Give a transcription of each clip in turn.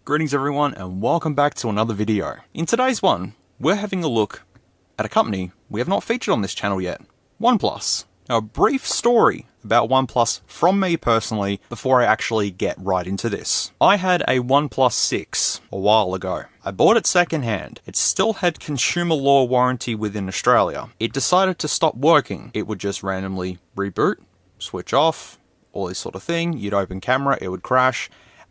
Greetings everyone and welcome back to another video. In today's one, we're having a look at a company we have not featured on this channel yet, OnePlus. Now a brief story about OnePlus from me personally before I actually get right into this. I had a OnePlus 6 a while ago. I bought it secondhand. It still had consumer law warranty within Australia. It decided to stop working. It would just randomly reboot, switch off, all this sort of thing. You'd open camera, it would crash.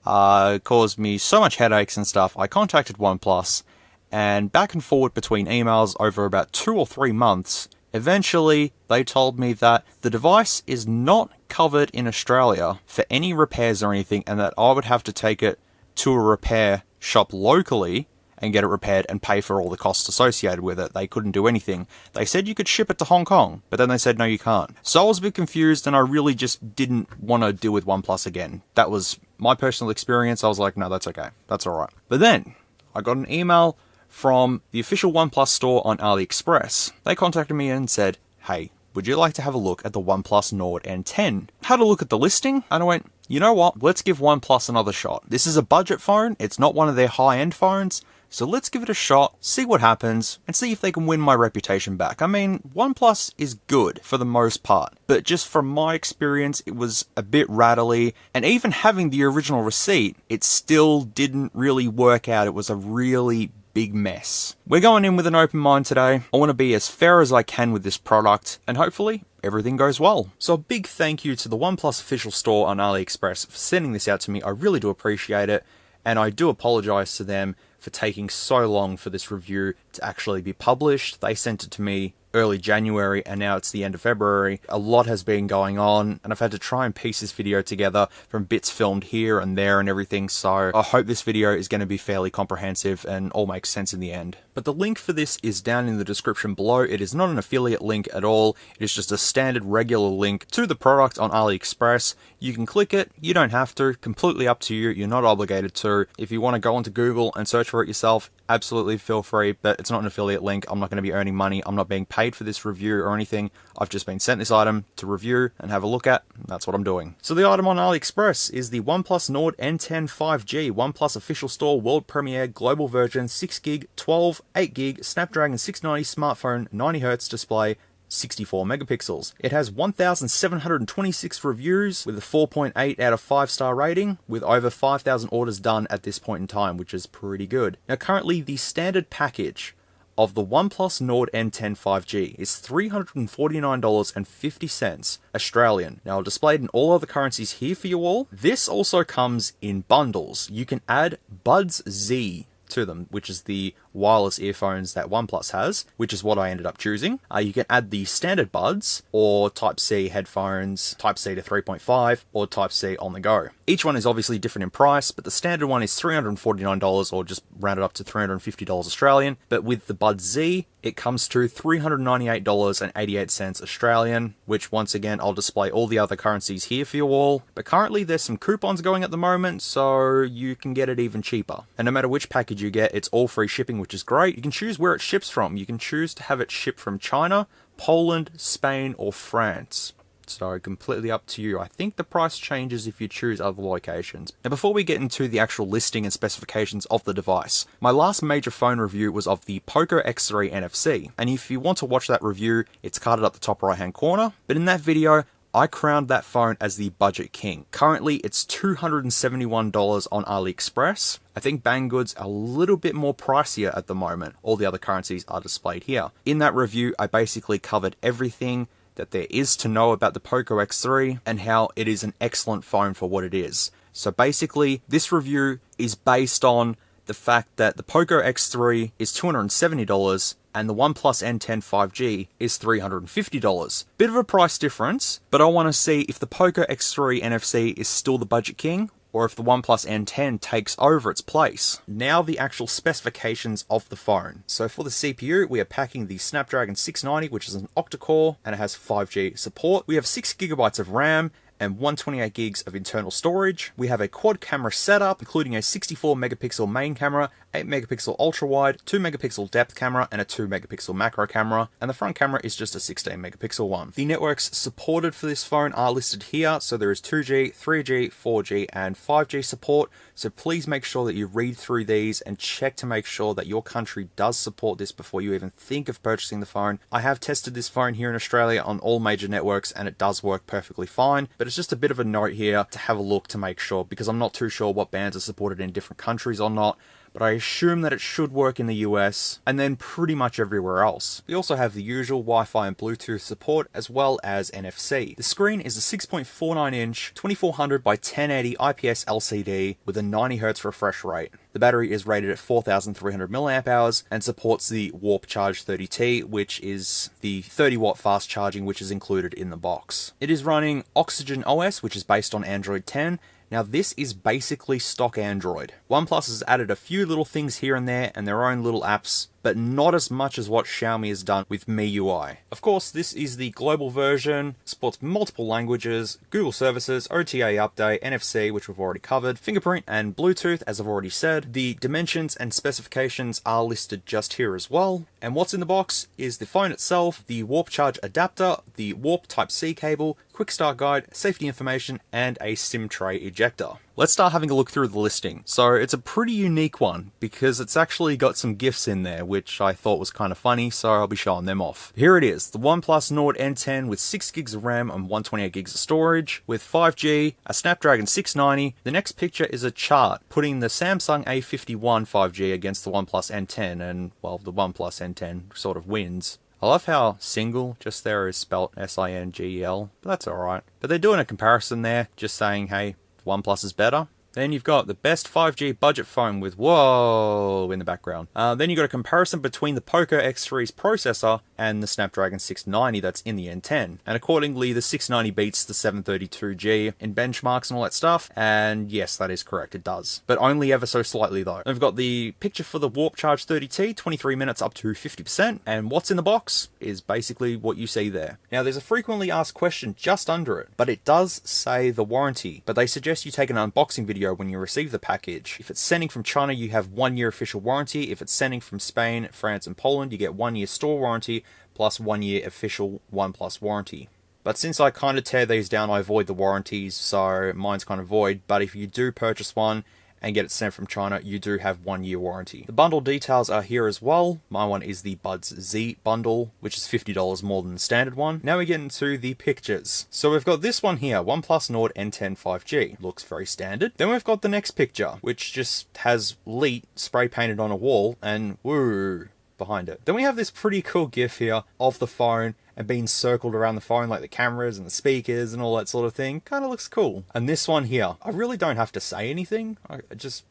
It caused me so much headaches and stuff. I contacted OnePlus, and back and forward between emails over about 2 or 3 months, eventually they told me that the device is not covered in Australia for any repairs or anything, and that I would have to take it to a repair shop locally and get it repaired and pay for all the costs associated with it. They couldn't do anything. They said you could ship it to Hong Kong, but then they said no, you can't. So I was a bit confused, and I really just didn't want to deal with OnePlus again. That was my personal experience. I was like, no, that's okay. That's alright. But then I got an email from the official OnePlus store on AliExpress. They contacted me and said, hey, would you like to have a look at the OnePlus Nord N10? Had a look at the listing, and I went, you know what? Let's give OnePlus another shot. This is a budget phone. It's not one of their high-end phones. So let's give it a shot, see what happens, and see if they can win my reputation back. I mean, OnePlus is good for the most part, but just from my experience, it was a bit rattly, and even having the original receipt, it still didn't really work out. It was a really big mess. We're going in with an open mind today. I want to be as fair as I can with this product, and hopefully everything goes well. So a big thank you to the OnePlus official store on AliExpress for sending this out to me. I really do appreciate it, and I do apologize to them for taking so long for this review to actually be published. They sent it to me early January, and now it's the end of February. A lot has been going on, and I've had to try and piece this video together from bits filmed here and there and everything, so I hope this video is going to be fairly comprehensive and all makes sense in the end. But the link for this is down in the description below. It is not an affiliate link at all. It is just a standard regular link to the product on AliExpress. You can click it, you don't have to, completely up to you, you're not obligated to. If you want to go onto Google and search for it yourself, absolutely feel free, but it's not an affiliate link. I'm not going to be earning money. I'm not being paid for this review or anything. I've just been sent this item to review and have a look at. That's what I'm doing. So the item on AliExpress is the OnePlus Nord N10 5G, OnePlus official store world premiere global version 6GB, 12, 8GB, Snapdragon 690 smartphone, 90Hz display, 64 megapixels. It has 1,726 reviews with a 4.8 out of 5-star rating, with over 5,000 orders done at this point in time, which is pretty good. Now currently the standard package of the OnePlus Nord N10 5G is $349.50 Australian. Now displayed in all other currencies here for you all. This also comes in bundles. You can add Buds Z to them, which is the wireless earphones that OnePlus has, which is what I ended up choosing. You can add the standard buds, or Type-C headphones, Type-C to 3.5, or Type-C on the go. Each one is obviously different in price, but the standard one is $349, or just rounded up to $350 Australian. But with the Buds Z, it comes to $398.88 Australian, which once again, I'll display all the other currencies here for you all. But currently there's some coupons going at the moment, so you can get it even cheaper. And no matter which package you get, it's all free shipping, which is great. You can choose where it ships from. You can choose to have it shipped from China, Poland, Spain, or France. So completely up to you. I think the price changes if you choose other locations. Now before we get into the actual listing and specifications of the device, my last major phone review was of the Poco X3 NFC. And if you want to watch that review, it's carded up the top right hand corner. But in that video, I crowned that phone as the budget king. Currently, it's $271 on AliExpress. I think Banggood's a little bit more pricier at the moment. All the other currencies are displayed here. In that review, I basically covered everything that there is to know about the Poco X3 and how it is an excellent phone for what it is. So basically, this review is based on the fact that the Poco X3 is $270 and the OnePlus N10 5G is $350. Bit of a price difference, but I want to see if the Poco X3 NFC is still the budget king, or if the OnePlus N10 takes over its place. Now the actual specifications of the phone. So for the CPU, we are packing the Snapdragon 690, which is an octa-core, and it has 5G support. We have 6GB of RAM, and 128 gigs of internal storage. We have a quad camera setup, including a 64 megapixel main camera, 8 megapixel ultra wide, 2 megapixel depth camera, and a 2 megapixel macro camera, and the front camera is just a 16 megapixel one. The networks supported for this phone are listed here, so there is 2G, 3G, 4G, and 5G support, so please make sure that you read through these and check to make sure that your country does support this before you even think of purchasing the phone. I have tested this phone here in Australia on all major networks and it does work perfectly fine, but it's just a bit of a note here to have a look to make sure, because I'm not too sure what bands are supported in different countries or not, but I assume that it should work in the US, and then pretty much everywhere else. We also have the usual Wi-Fi and Bluetooth support, as well as NFC. The screen is a 6.49-inch, 2400 by 1080 IPS LCD with a 90Hz refresh rate. The battery is rated at 4,300 mAh and supports the Warp Charge 30T, which is the 30-watt fast charging which is included in the box. It is running Oxygen OS, which is based on Android 10. Now this is basically stock Android. OnePlus has added a few little things here and there and their own little apps, but not as much as what Xiaomi has done with MIUI. Of course, this is the global version, supports multiple languages, Google services, OTA update, NFC, which we've already covered, fingerprint and Bluetooth, as I've already said. The dimensions and specifications are listed just here as well. And what's in the box is the phone itself, the Warp Charge adapter, the Warp Type-C cable, quick start guide, safety information, and a SIM tray ejector. Let's start having a look through the listing. So it's a pretty unique one because it's actually got some GIFs in there, which I thought was kind of funny, so I'll be showing them off. Here it is, the OnePlus Nord N10 with 6 gigs of RAM and 128 gigs of storage, with 5G, a Snapdragon 690. The next picture is a chart putting the Samsung A51 5G against the OnePlus N10, and well, the OnePlus N10 sort of wins. I love how single just there is spelt S-I-N-G-E-L, but that's alright. But they're doing a comparison there, just saying, hey, OnePlus is better. Then you've got the best 5G budget phone with whoa in the background. Then you've got a comparison between the Poco X3's processor and the Snapdragon 690 that's in the N10. And accordingly, the 690 beats the 732G in benchmarks and all that stuff. And yes, that is correct, it does. But only ever so slightly though. We've got the picture for the Warp Charge 30T, 23 minutes up to 50%. And what's in the box is basically what you see there. Now there's a frequently asked question just under it, but it does say the warranty. But they suggest you take an unboxing video when you receive the package. If it's sending from China, you have 1 year official warranty. If it's sending from Spain, France, and Poland, you get 1 year store warranty plus 1 year official OnePlus warranty. But since I kind of tear these down, I avoid the warranties, so mine's kind of void. But if you do purchase one and get it sent from China, you do have 1 year warranty. The bundle details are here as well. My one is the Buds Z bundle, which is $50 more than the standard one. Now we get into the pictures. So we've got this one here, OnePlus Nord N10 5G. Looks very standard. Then we've got the next picture, which just has Leet spray painted on a wall and woo behind it. Then we have this pretty cool GIF here of the phone and being circled around the phone, like the cameras and the speakers and all that sort of thing. Kind of looks cool. And this one here, I really don't have to say anything. I just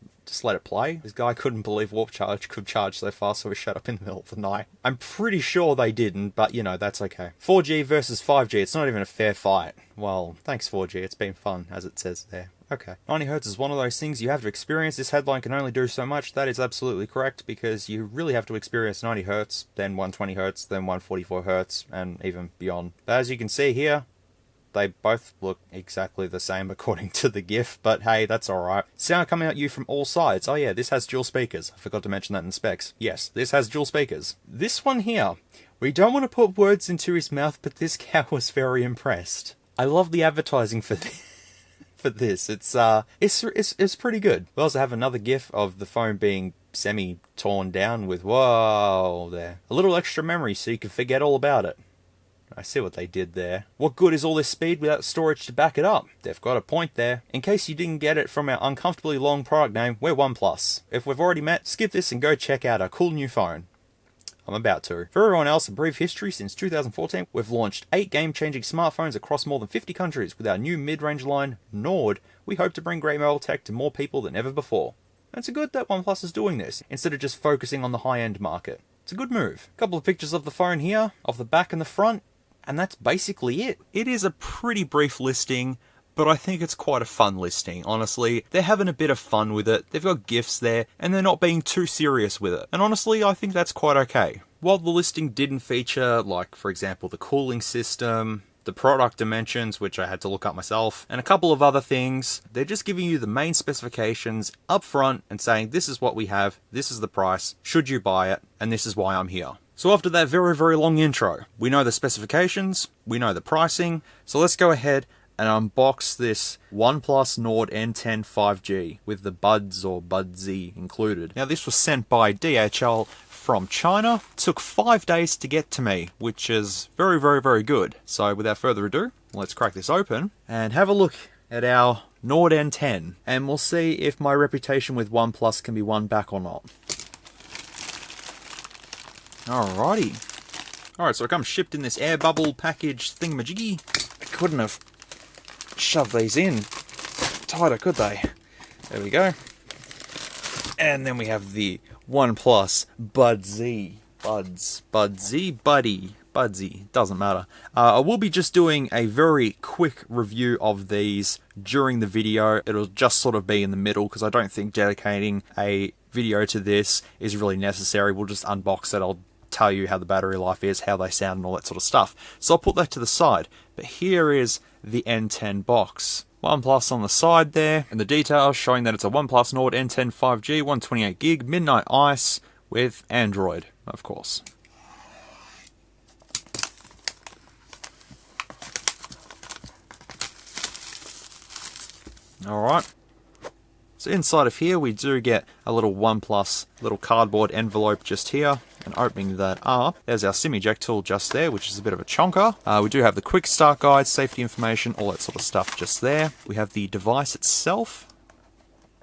let it play. This guy couldn't believe Warp Charge could charge so fast, so he shut up in the middle of the night. I'm pretty sure they didn't, but you know, that's okay. 4G versus 5G, it's not even a fair fight. Well, thanks 4G, it's been fun, as it says there. Okay. 90Hz is one of those things you have to experience. This headline can only do so much. That is absolutely correct, because you really have to experience 90Hz, then 120Hz, then 144Hz, and even beyond. But as you can see here, they both look exactly the same according to the GIF, but hey, that's alright. Sound coming at you from all sides. Oh yeah, this has dual speakers. I forgot to mention that in the specs. Yes, this has dual speakers. This one here, we don't want to put words into his mouth, but this cow was very impressed. I love the advertising for this. It's pretty good. We also have another GIF of the phone being semi-torn down with whoa there. A little extra memory so you can forget all about it. I see what they did there. What good is all this speed without storage to back it up? They've got a point there. In case you didn't get it from our uncomfortably long product name, we're OnePlus. If we've already met, skip this and go check out our cool new phone. I'm about to. For everyone else, a brief history. Since 2014, we've launched 8 game-changing smartphones across more than 50 countries. With our new mid-range line, Nord, we hope to bring great mobile tech to more people than ever before. And it's good that OnePlus is doing this, instead of just focusing on the high-end market. It's a good move. A couple of pictures of the phone here, of the back and the front, and that's basically it. It is a pretty brief listing, but I think it's quite a fun listing, honestly. They're having a bit of fun with it, they've got GIFs there, and they're not being too serious with it. And honestly, I think that's quite okay. While the listing didn't feature, like, for example, the cooling system, the product dimensions, which I had to look up myself, and a couple of other things. They're just giving you the main specifications up front and saying, this is what we have, this is the price, should you buy it, and this is why I'm here. So after that very, very long intro, we know the specifications, we know the pricing, so let's go ahead and unbox this OnePlus Nord N10 5G with the buds or budsy included. Now this was sent by DHL from China. It took 5 days to get to me, which is very, very, very good. So without further ado, let's crack this open and have a look at our Nord N10, and we'll see if my reputation with OnePlus can be won back or not. Alrighty. Alright, so it comes shipped in this air bubble package thingamajiggy. I couldn't have shoved these in tighter, could they? There we go. And then we have the OnePlus Budsy. Budsy, doesn't matter. I will be just doing a very quick review of these during the video. It'll just sort of be in the middle because I don't think dedicating a video to this is really necessary. We'll just unbox it. I'll tell you how the battery life is, how they sound, and all that sort of stuff. So I'll put that to the side. But here is the N10 box. OnePlus on the side there, and the details showing that it's a OnePlus Nord N10 5G, 128GB, Midnight Ice with Android, of course. Alright. So inside of here we do get a little OnePlus little cardboard envelope just here, and opening that up, there's our SIM eject tool just there, which is a bit of a chonker. We do have the quick start guide, safety information, all that sort of stuff just there. We have the device itself,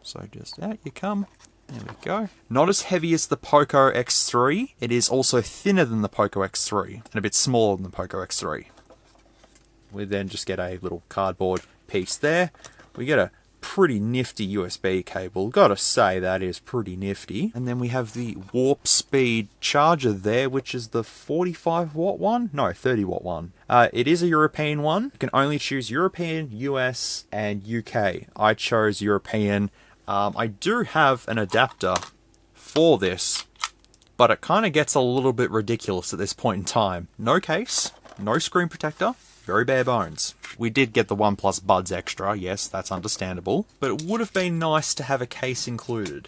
so just out you come. There we go. Not as heavy as the Poco X3, it is also thinner than the Poco X3, and a bit smaller than the Poco X3. We then just get a little cardboard piece there. We get a pretty nifty USB cable, gotta say that is pretty nifty. And then we have the warp speed charger there, which is the 45 watt one? No, 30 watt one. It is a European one. You can only choose European, US, and UK. I chose European. I do have an adapter for this, but it kind of gets a little bit ridiculous at this point in time. No case, no screen protector. Very bare bones. We did get the OnePlus Buds Extra, yes, that's understandable. But it would have been nice to have a case included.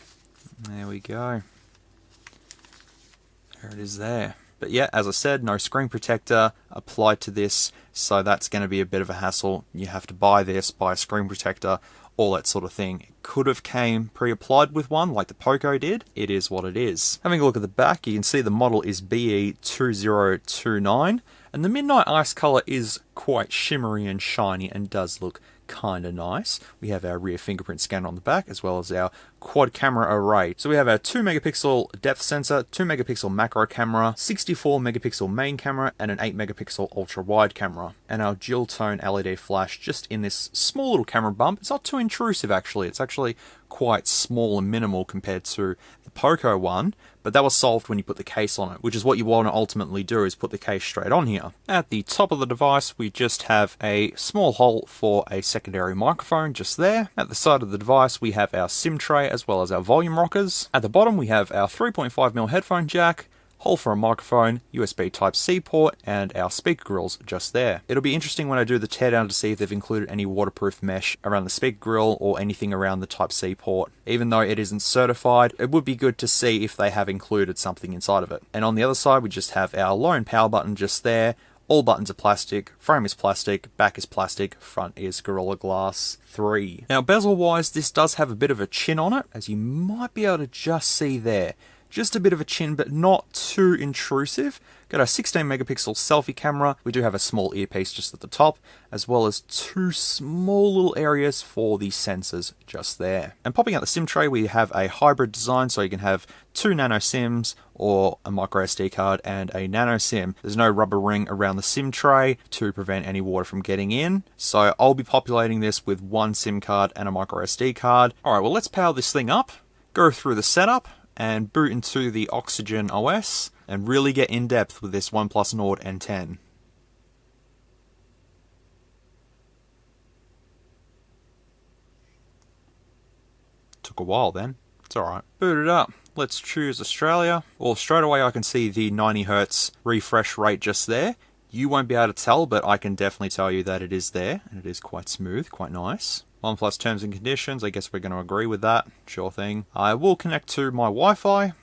There we go. There it is there. But yeah, as I said, no screen protector applied to this, so that's going to be a bit of a hassle. You have to buy this, buy a screen protector, all that sort of thing. It could have came pre-applied with one like the Poco did. It is what it is. Having a look at the back, you can see the model is BE2029. And the Midnight Ice colour is quite shimmery and shiny and does look kind of nice. We have our rear fingerprint scanner on the back, as well as our quad camera array. So we have our 2 megapixel depth sensor, 2 megapixel macro camera, 64 megapixel main camera, and an 8 megapixel ultra wide camera. And our dual tone LED flash just in this small little camera bump. It's not too intrusive actually. It's actually quite small and minimal compared to the Poco one, but that was solved when you put the case on it, which is what you want to ultimately do, is put the case straight on here. At the top of the device, we just have a small hole for a secondary microphone just there. At the side of the device, we have our SIM tray as well as our volume rockers. At the bottom, we have our 3.5mm headphone jack, hole for a microphone, USB Type-C port, and our speaker grills just there. It'll be interesting when I do the teardown to see if they've included any waterproof mesh around the speaker grill or anything around the Type-C port. Even though it isn't certified, it would be good to see if they have included something inside of it. And on the other side, we just have our low and power button just there. All buttons are plastic, frame is plastic, back is plastic, front is Gorilla Glass 3. Now bezel wise, this does have a bit of a chin on it, as you might be able to just see there. Just a bit of a chin, but not too intrusive. Got a 16 megapixel selfie camera. We do have a small earpiece just at the top, as well as 2 small little areas for the sensors just there. And popping out the SIM tray, we have a hybrid design, so you can have 2 nano SIMs or a micro SD card and a nano SIM. There's no rubber ring around the SIM tray to prevent any water from getting in. So I'll be populating this with 1 SIM card and a micro SD card. All right, well, let's power this thing up, go through the setup, and boot into the Oxygen OS and really get in depth with this OnePlus Nord N10. Took a while then, it's alright. Boot it up. Let's choose Australia. Well, straight away I can see the 90Hz refresh rate just there. You won't be able to tell, but I can definitely tell you that it is there, and it is quite smooth, quite nice. OnePlus terms and conditions, I guess we're going to agree with that. Sure thing. I will connect to my Wi-Fi.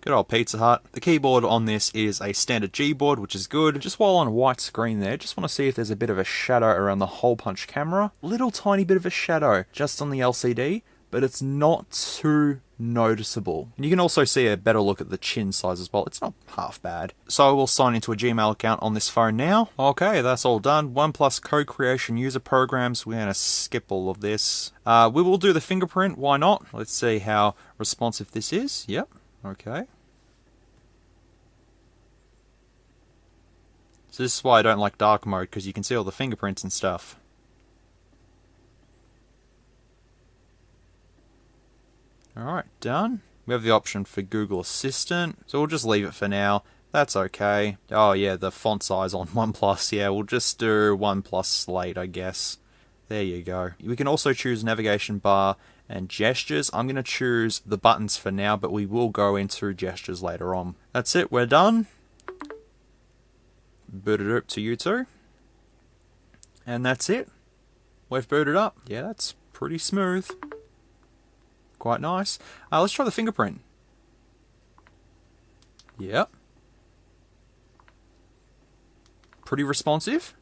Good old Pizza Hut. The keyboard on this is a standard G board, which is good. Just while on a white screen there, just want to see if there's a bit of a shadow around the hole punch camera. Little tiny bit of a shadow just on the LCD, but it's not too noticeable. And you can also see a better look at the chin size as well. It's not half bad. So I will sign into a Gmail account on this phone now. Okay, that's all done. OnePlus co-creation user programs. We're going to skip all of this. We will do the fingerprint. Why not? Let's see how responsive this is. Yep. Okay. So this is why I don't like dark mode, because you can see all the fingerprints and stuff. Alright, done. We have the option for Google Assistant, so we'll just leave it for now. That's okay. Oh yeah, the font size on OnePlus. Yeah, we'll just do OnePlus Slate, I guess. There you go. We can also choose navigation bar and gestures. I'm going to choose the buttons for now, but we will go into gestures later on. That's it, we're done. Boot it up to you two. And that's it. We've booted up. Yeah, that's pretty smooth. Quite nice. Let's try the fingerprint. Yep. Pretty responsive.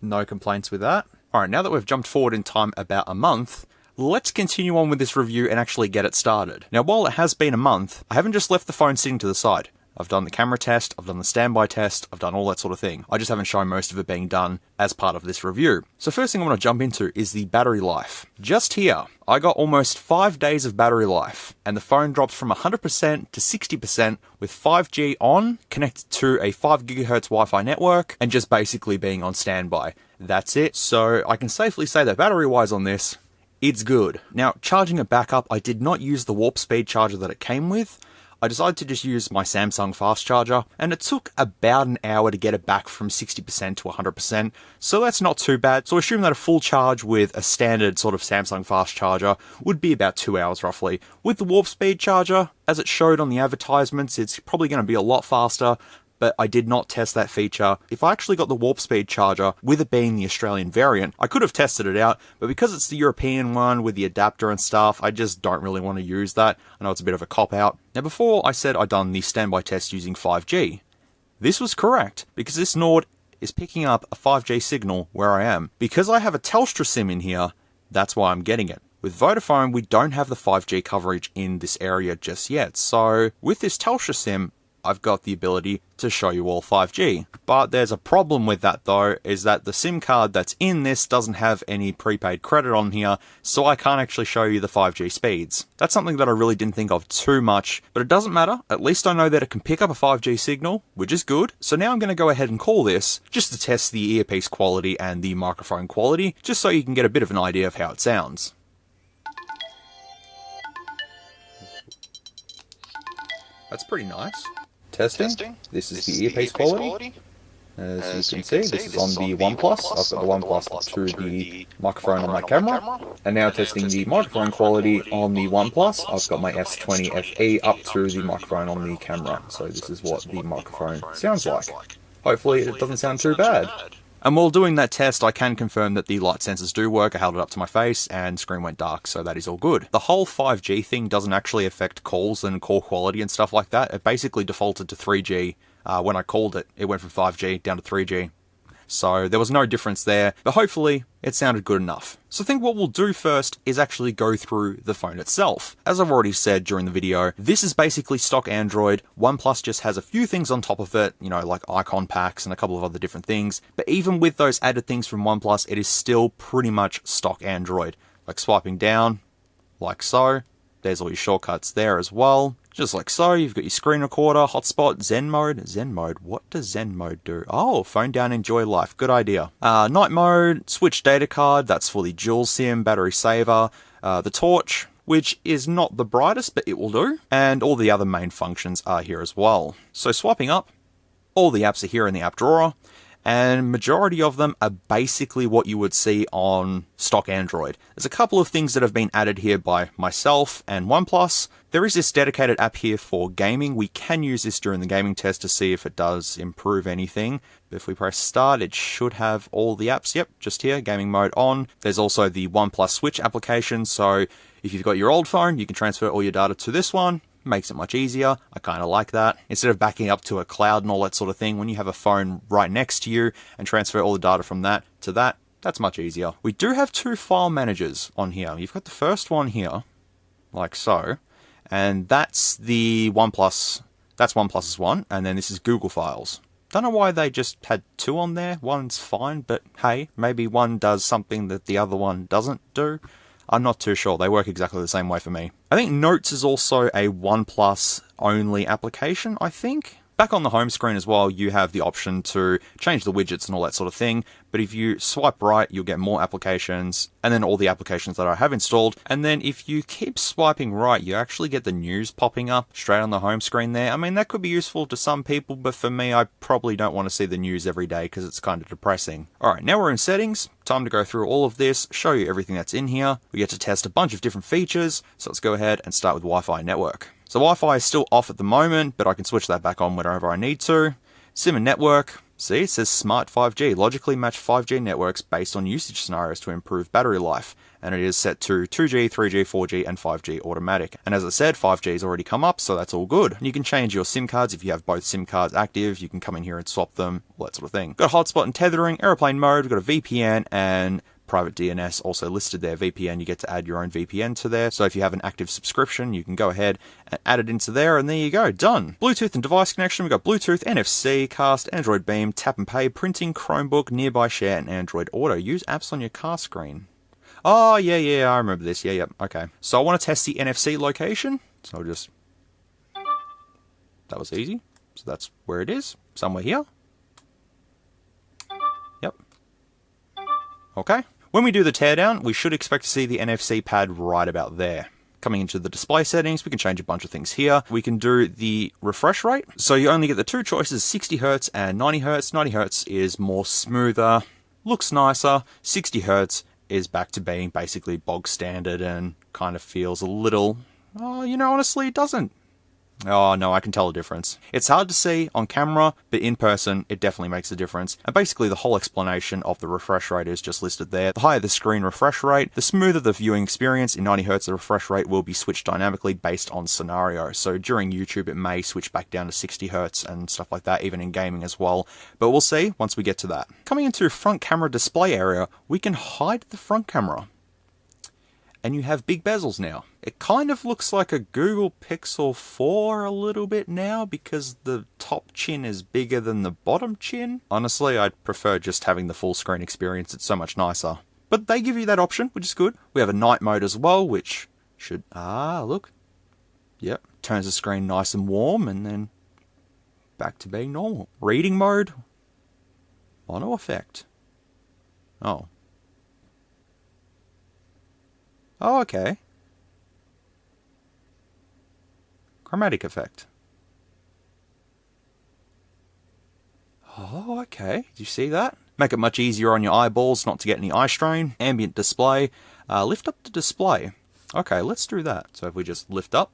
No complaints with that. Alright, now that we've jumped forward in time about a month, let's continue on with this review and actually get it started. Now, while it has been a month, I haven't just left the phone sitting to the side. I've done the camera test, I've done the standby test, I've done all that sort of thing. I just haven't shown most of it being done as part of this review. So first thing I want to jump into is the battery life. Just here, I got almost 5 days of battery life, and the phone dropped from 100% to 60% with 5G on, connected to a 5 GHz Wi-Fi network, and just basically being on standby. That's it. So I can safely say that battery-wise on this, it's good. Now, charging it back up, I did not use the warp speed charger that it came with. I decided to just use my Samsung fast charger, and it took about an hour to get it back from 60% to 100%, so that's not too bad. So assume that a full charge with a standard sort of Samsung fast charger would be about 2 hours roughly. With the warp speed charger, as it showed on the advertisements, it's probably going to be a lot faster, but I did not test that feature. If I actually got the warp speed charger, with it being the Australian variant, I could have tested it out, but because it's the European one with the adapter and stuff, I just don't really want to use that. I know it's a bit of a cop-out. Now before I said I'd done the standby test using 5G, this was correct, because this Nord is picking up a 5G signal where I am. Because I have a Telstra SIM in here, that's why I'm getting it. With Vodafone, we don't have the 5G coverage in this area just yet, so with this Telstra SIM, I've got the ability to show you all 5G. But there's a problem with that though, is that the SIM card that's in this doesn't have any prepaid credit on here, so I can't actually show you the 5G speeds. That's something that I really didn't think of too much, but it doesn't matter. At least I know that it can pick up a 5G signal, which is good. So now I'm going to go ahead and call this, just to test the earpiece quality and the microphone quality, just so you can get a bit of an idea of how it sounds. That's pretty nice. Testing. This is the earpiece quality. As you can see, this is on the OnePlus. I've got the OnePlus up to the microphone on my camera. And now testing the microphone quality on the OnePlus. I've got my S20 FE up to the microphone on the camera. So this is what the microphone sounds like. Hopefully it doesn't sound too bad. And while doing that test, I can confirm that the light sensors do work. I held it up to my face and screen went dark, so that is all good. The whole 5G thing doesn't actually affect calls and call quality and stuff like that. It basically defaulted to 3G. When I called it, it went from 5G down to 3G. So there was no difference there, but hopefully it sounded good enough. So I think what we'll do first is actually go through the phone itself. As I've already said during the video, this is basically stock Android. OnePlus just has a few things on top of it, you know, like icon packs and a couple of other different things. But even with those added things from OnePlus, it is still pretty much stock Android. Like swiping down, like so. There's all your shortcuts there as well. Just like so, you've got your screen recorder, hotspot, Zen mode. Zen mode? What does Zen mode do? Oh, phone down, enjoy life. Good idea. Night mode, switch data card. That's for the dual SIM, battery saver. The torch, which is not the brightest, but it will do. And all the other main functions are here as well. So swiping up, all the apps are here in the app drawer. and majority of them are basically what you would see on stock Android. There's a couple of things that have been added here by myself and OnePlus. There is this dedicated app here for gaming. We can use this during the gaming test to see if it does improve anything. But if we press start, it should have all the apps. Yep, just here, gaming mode on. There's also the OnePlus Switch application, so if you've got your old phone, you can transfer all your data to this one. Makes it much easier. I kind of like that. Instead of backing up to a cloud and all that sort of thing, when you have a phone right next to you and transfer all the data from that to that, that's much easier. We do have two file managers on here. You've got the first one here, like so, and that's the OnePlus. That's OnePlus's one, and then this is Google Files. Don't know why they just had two on there. One's fine, but hey, maybe one does something that the other one doesn't do. I'm not too sure. They work exactly the same way for me. I think Notes is also a OnePlus only application, I think. Back on the home screen as well, you have the option to change the widgets and all that sort of thing. But if you swipe right, you'll get more applications, and then all the applications that I have installed. And then if you keep swiping right, you actually get the news popping up straight on the home screen there. I mean, that could be useful to some people, but for me, I probably don't want to see the news every day because it's kind of depressing. Alright, now we're in settings. Time to go through all of this, show you everything that's in here. We get to test a bunch of different features, so let's go ahead and start with Wi-Fi network. So Wi-Fi is still off at the moment, but I can switch that back on whenever I need to. SIM and network. See, it says Smart 5G. Logically match 5G networks based on usage scenarios to improve battery life. And it is set to 2G, 3G, 4G, and 5G automatic. And as I said, 5G has already come up, so that's all good. And you can change your SIM cards if you have both SIM cards active. You can come in here and swap them, all that sort of thing. Got hotspot and tethering, airplane mode, we've got a VPN, and private DNS also listed there. VPN, you get to add your own VPN to there. So if you have an active subscription, you can go ahead and add it into there, and there you go, done. Bluetooth and device connection, we've got Bluetooth, NFC, Cast, Android Beam, Tap and Pay, Printing, Chromebook, Nearby Share, and Android Auto. Use apps on your car screen. Oh, yeah, I remember this. Yeah, okay. So I want to test the NFC location. So I'll just... That was easy. So that's where it is. Somewhere here. Yep. Okay. When we do the teardown, we should expect to see the NFC pad right about there. Coming into the display settings, we can change a bunch of things here. We can do the refresh rate. So you only get the two choices, 60 Hz and 90 Hz. 90 Hz is more smoother, looks nicer. 60 Hz is back to being basically bog standard and kind of feels a little, honestly, it doesn't. Oh no, I can tell a difference. It's hard to see on camera, but in person, it definitely makes a difference. And basically the whole explanation of the refresh rate is just listed there. The higher the screen refresh rate, the smoother the viewing experience. In 90 Hz, the refresh rate will be switched dynamically based on scenario. So during YouTube, it may switch back down to 60 Hz and stuff like that, even in gaming as well. But we'll see once we get to that. Coming into front camera display area, we can hide the front camera. And you have big bezels now. It kind of looks like a Google Pixel 4 a little bit now because the top chin is bigger than the bottom chin. Honestly, I'd prefer just having the full screen experience. It's so much nicer. But they give you that option, which is good. We have a night mode as well, which should... look. Yep. Turns the screen nice and warm and then back to being normal. Reading mode. Mono effect. Oh, okay. Chromatic effect. Oh, okay. Did you see that? Make it much easier on your eyeballs not to get any eye strain. Ambient display. Lift up the display. Okay, let's do that. So if we just lift up.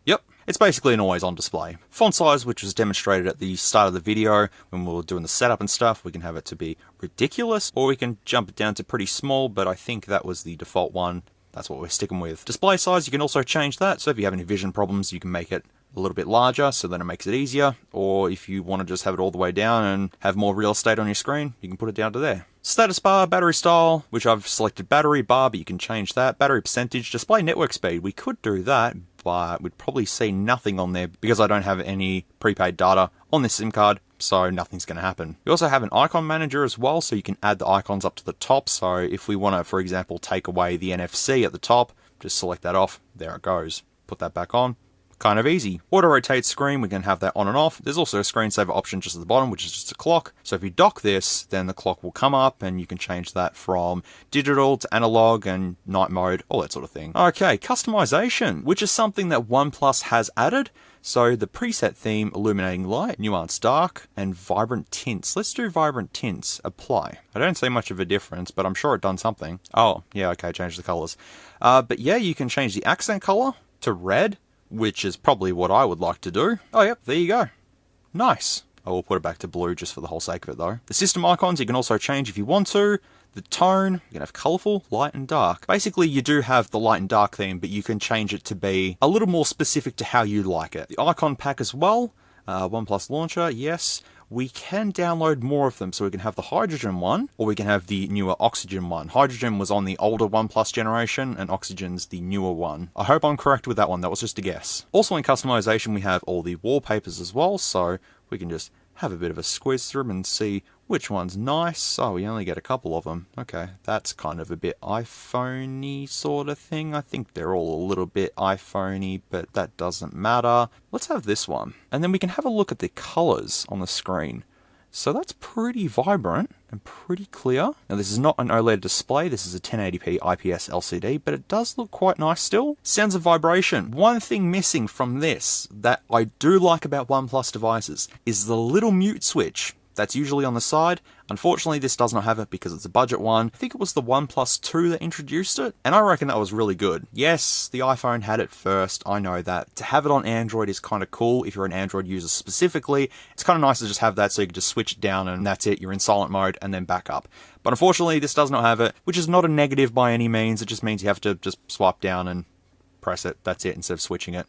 Yep. It's basically an always-on display. Font size, which was demonstrated at the start of the video when we were doing the setup and stuff, we can have it to be ridiculous, or we can jump it down to pretty small, but I think that was the default one. That's what we're sticking with. Display size, you can also change that. So if you have any vision problems, you can make it a little bit larger, so then it makes it easier. Or if you want to just have it all the way down and have more real estate on your screen, you can put it down to there. Status bar, battery style, which I've selected battery bar, but you can change that. Battery percentage, display network speed. We could do that, but we'd probably see nothing on there because I don't have any prepaid data on this SIM card. So nothing's going to happen. You also have an icon manager as well, so you can add the icons up to the top. So if we want to, for example, take away the NFC at the top, just select that off. There it goes. Put that back on. Kind of easy. Auto rotate screen, we can have that on and off. There's also a screensaver option just at the bottom, which is just a clock. So if you dock this, then the clock will come up and you can change that from digital to analog and night mode, all that sort of thing. Okay, customization, which is something that OnePlus has added. So the preset theme, illuminating light, nuance dark, and vibrant tints. Let's do vibrant tints, apply. I don't see much of a difference, but I'm sure it done something. Oh, yeah, okay, change the colors. But yeah, you can change the accent color to red, which is probably what I would like to do. Oh, yep, there you go. Nice. I will put it back to blue just for the whole sake of it, though. The system icons you can also change if you want to. The tone, you can have colourful, light and dark. Basically, you do have the light and dark theme, but you can change it to be a little more specific to how you like it. The icon pack as well. OnePlus launcher, yes. We can download more of them, so we can have the hydrogen one, or we can have the newer oxygen one. Hydrogen was on the older OnePlus generation, and oxygen's the newer one. I hope I'm correct with that one, that was just a guess. Also in customization, we have all the wallpapers as well, so we can just have a bit of a squiz through them and see which one's nice. Oh, we only get a couple of them. Okay, that's kind of a bit iPhone-y sort of thing. I think they're all a little bit iPhone-y, but that doesn't matter. Let's have this one. And then we can have a look at the colors on the screen. So that's pretty vibrant and pretty clear. Now this is not an OLED display, this is a 1080p IPS LCD, but it does look quite nice still. Sounds of vibration. One thing missing from this that I do like about OnePlus devices is the little mute switch. That's usually on the side. Unfortunately, this does not have it because it's a budget one. I think it was the OnePlus 2 that introduced it, and I reckon that was really good. Yes, the iPhone had it first, I know that. To have it on Android is kind of cool if you're an Android user specifically. It's kind of nice to just have that so you can just switch it down and that's it, you're in silent mode and then back up. But unfortunately, this does not have it, which is not a negative by any means. It just means you have to just swipe down and press it. That's it, instead of switching it.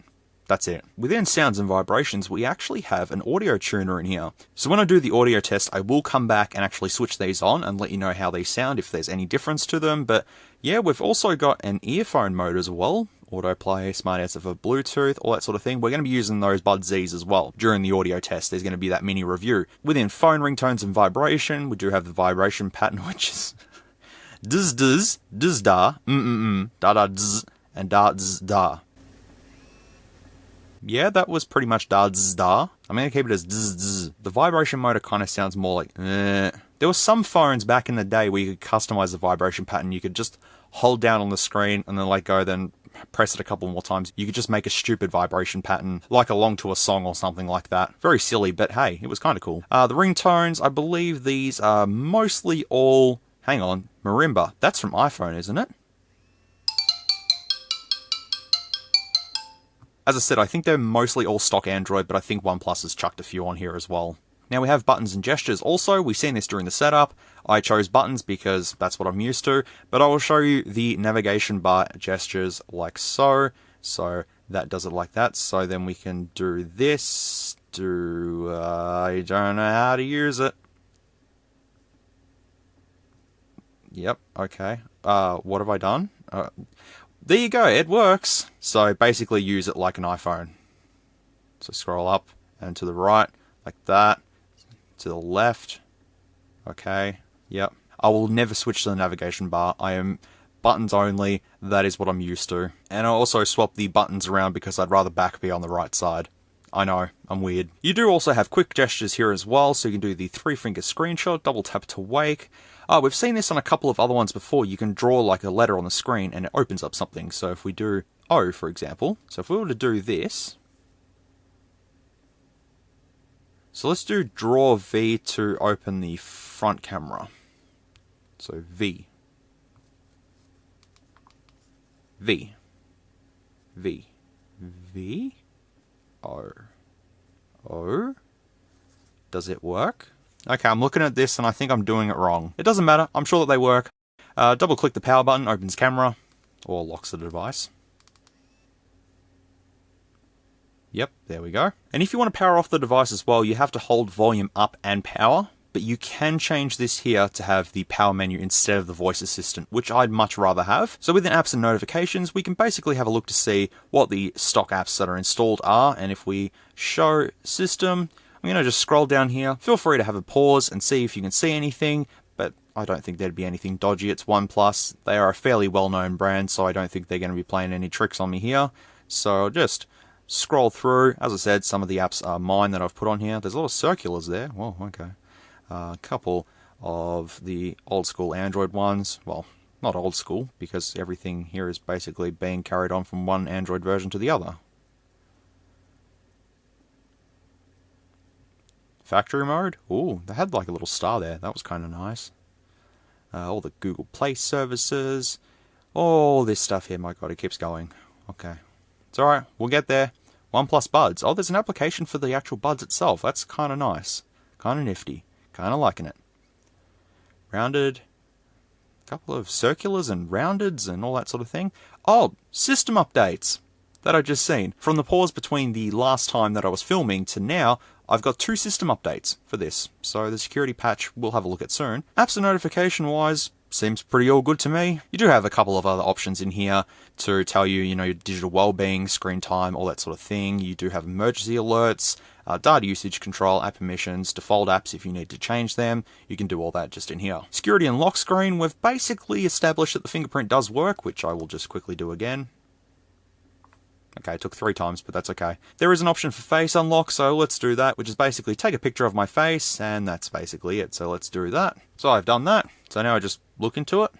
That's it. Within sounds and vibrations, we actually have an audio tuner in here. So when I do the audio test, I will come back and actually switch these on and let you know how they sound, if there's any difference to them. But yeah, we've also got an earphone mode as well. Autoplay, smart answer for Bluetooth, all that sort of thing. We're going to be using those Buds Zs as well during the audio test. There's going to be that mini review. Within phone ringtones and vibration, we do have the vibration pattern, which is dz dz, dz da, da da dz, and da dz da. Yeah, that was pretty much da zzz da. I'm going to keep it as zzz zzz. The vibration motor kind of sounds more like There were some phones back in the day where you could customize the vibration pattern. You could just hold down on the screen and then let go, then press it a couple more times. You could just make a stupid vibration pattern, like along to a song or something like that. Very silly, but hey, it was kind of cool. The ringtones, I believe these are mostly all... Hang on, marimba. That's from iPhone, isn't it? As I said, I think they're mostly all stock Android, but I think OnePlus has chucked a few on here as well. Now we have buttons and gestures also. We've seen this during the setup. I chose buttons because that's what I'm used to, but I will show you the navigation bar gestures like so. So that does it like that. So then we can do this, I don't know how to use it. Yep, okay. What have I done? There you go, it works. So basically use it like an iPhone. So scroll up and to the right, like that. To the left. Okay, yep. I will never switch to the navigation bar. I am buttons only. That is what I'm used to. And I also swap the buttons around because I'd rather back be on the right side. I know, I'm weird. You do also have quick gestures here as well, so you can do the 3-finger screenshot, double tap to wake. We've seen this on a couple of other ones before. You can draw like a letter on the screen and it opens up something. So if we do O, for example, so if we were to do this, so let's do draw V to open the front camera. So V. V. V. V. O. O. Does it work? Okay, I'm looking at this and I think I'm doing it wrong. It doesn't matter, I'm sure that they work. Double click the power button, opens camera, or locks the device. Yep, there we go. And if you want to power off the device as well, you have to hold volume up and power, but you can change this here to have the power menu instead of the voice assistant, which I'd much rather have. So within apps and notifications, we can basically have a look to see what the stock apps that are installed are, and if we show system, I'm going to just scroll down here. Feel free to have a pause and see if you can see anything, but I don't think there'd be anything dodgy. It's OnePlus. They are a fairly well-known brand, so I don't think they're going to be playing any tricks on me here. So just scroll through. As I said, some of the apps are mine that I've put on here. There's a lot of circulars there. Well, okay. A couple of the old school Android ones. Well, not old school, because everything here is basically being carried on from one Android version to the other. Factory mode? Ooh, they had like a little star there. That was kind of nice. All the Google Play services. All this stuff here. My god, it keeps going. Okay. It's alright. We'll get there. OnePlus Buds. Oh, there's an application for the actual buds itself. That's kind of nice. Kind of nifty. Kind of liking it. Rounded. A couple of circulars and roundeds and all that sort of thing. Oh, system updates that I just seen. From the pause between the last time that I was filming to now, I've got 2 system updates for this. So the security patch we'll have a look at soon. Apps and notification wise, seems pretty all good to me. You do have a couple of other options in here to tell you, your digital well-being, screen time, all that sort of thing. You do have emergency alerts, data usage control, app permissions, default apps if you need to change them. You can do all that just in here. Security and lock screen, we've basically established that the fingerprint does work, which I will just quickly do again. Okay, it took 3 times, but that's okay. There is an option for face unlock, so let's do that, which is basically take a picture of my face, and that's basically it. So let's do that. So I've done that. So now I just look into it.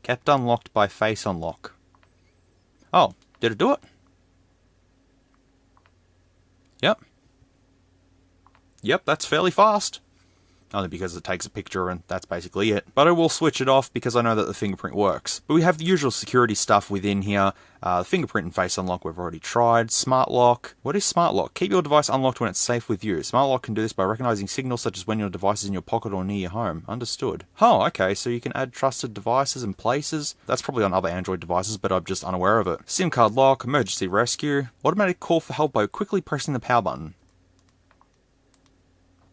Kept unlocked by face unlock. Oh, did it do it? Yep. Yep, that's fairly fast. Only because it takes a picture and that's basically it. But I will switch it off because I know that the fingerprint works. But we have the usual security stuff within here. Fingerprint and face unlock we've already tried. Smart lock. What is smart lock? Keep your device unlocked when it's safe with you. Smart lock can do this by recognizing signals such as when your device is in your pocket or near your home. Understood. Oh, okay, so you can add trusted devices and places. That's probably on other Android devices, but I'm just unaware of it. SIM card lock, emergency rescue, automatic call for help by quickly pressing the power button.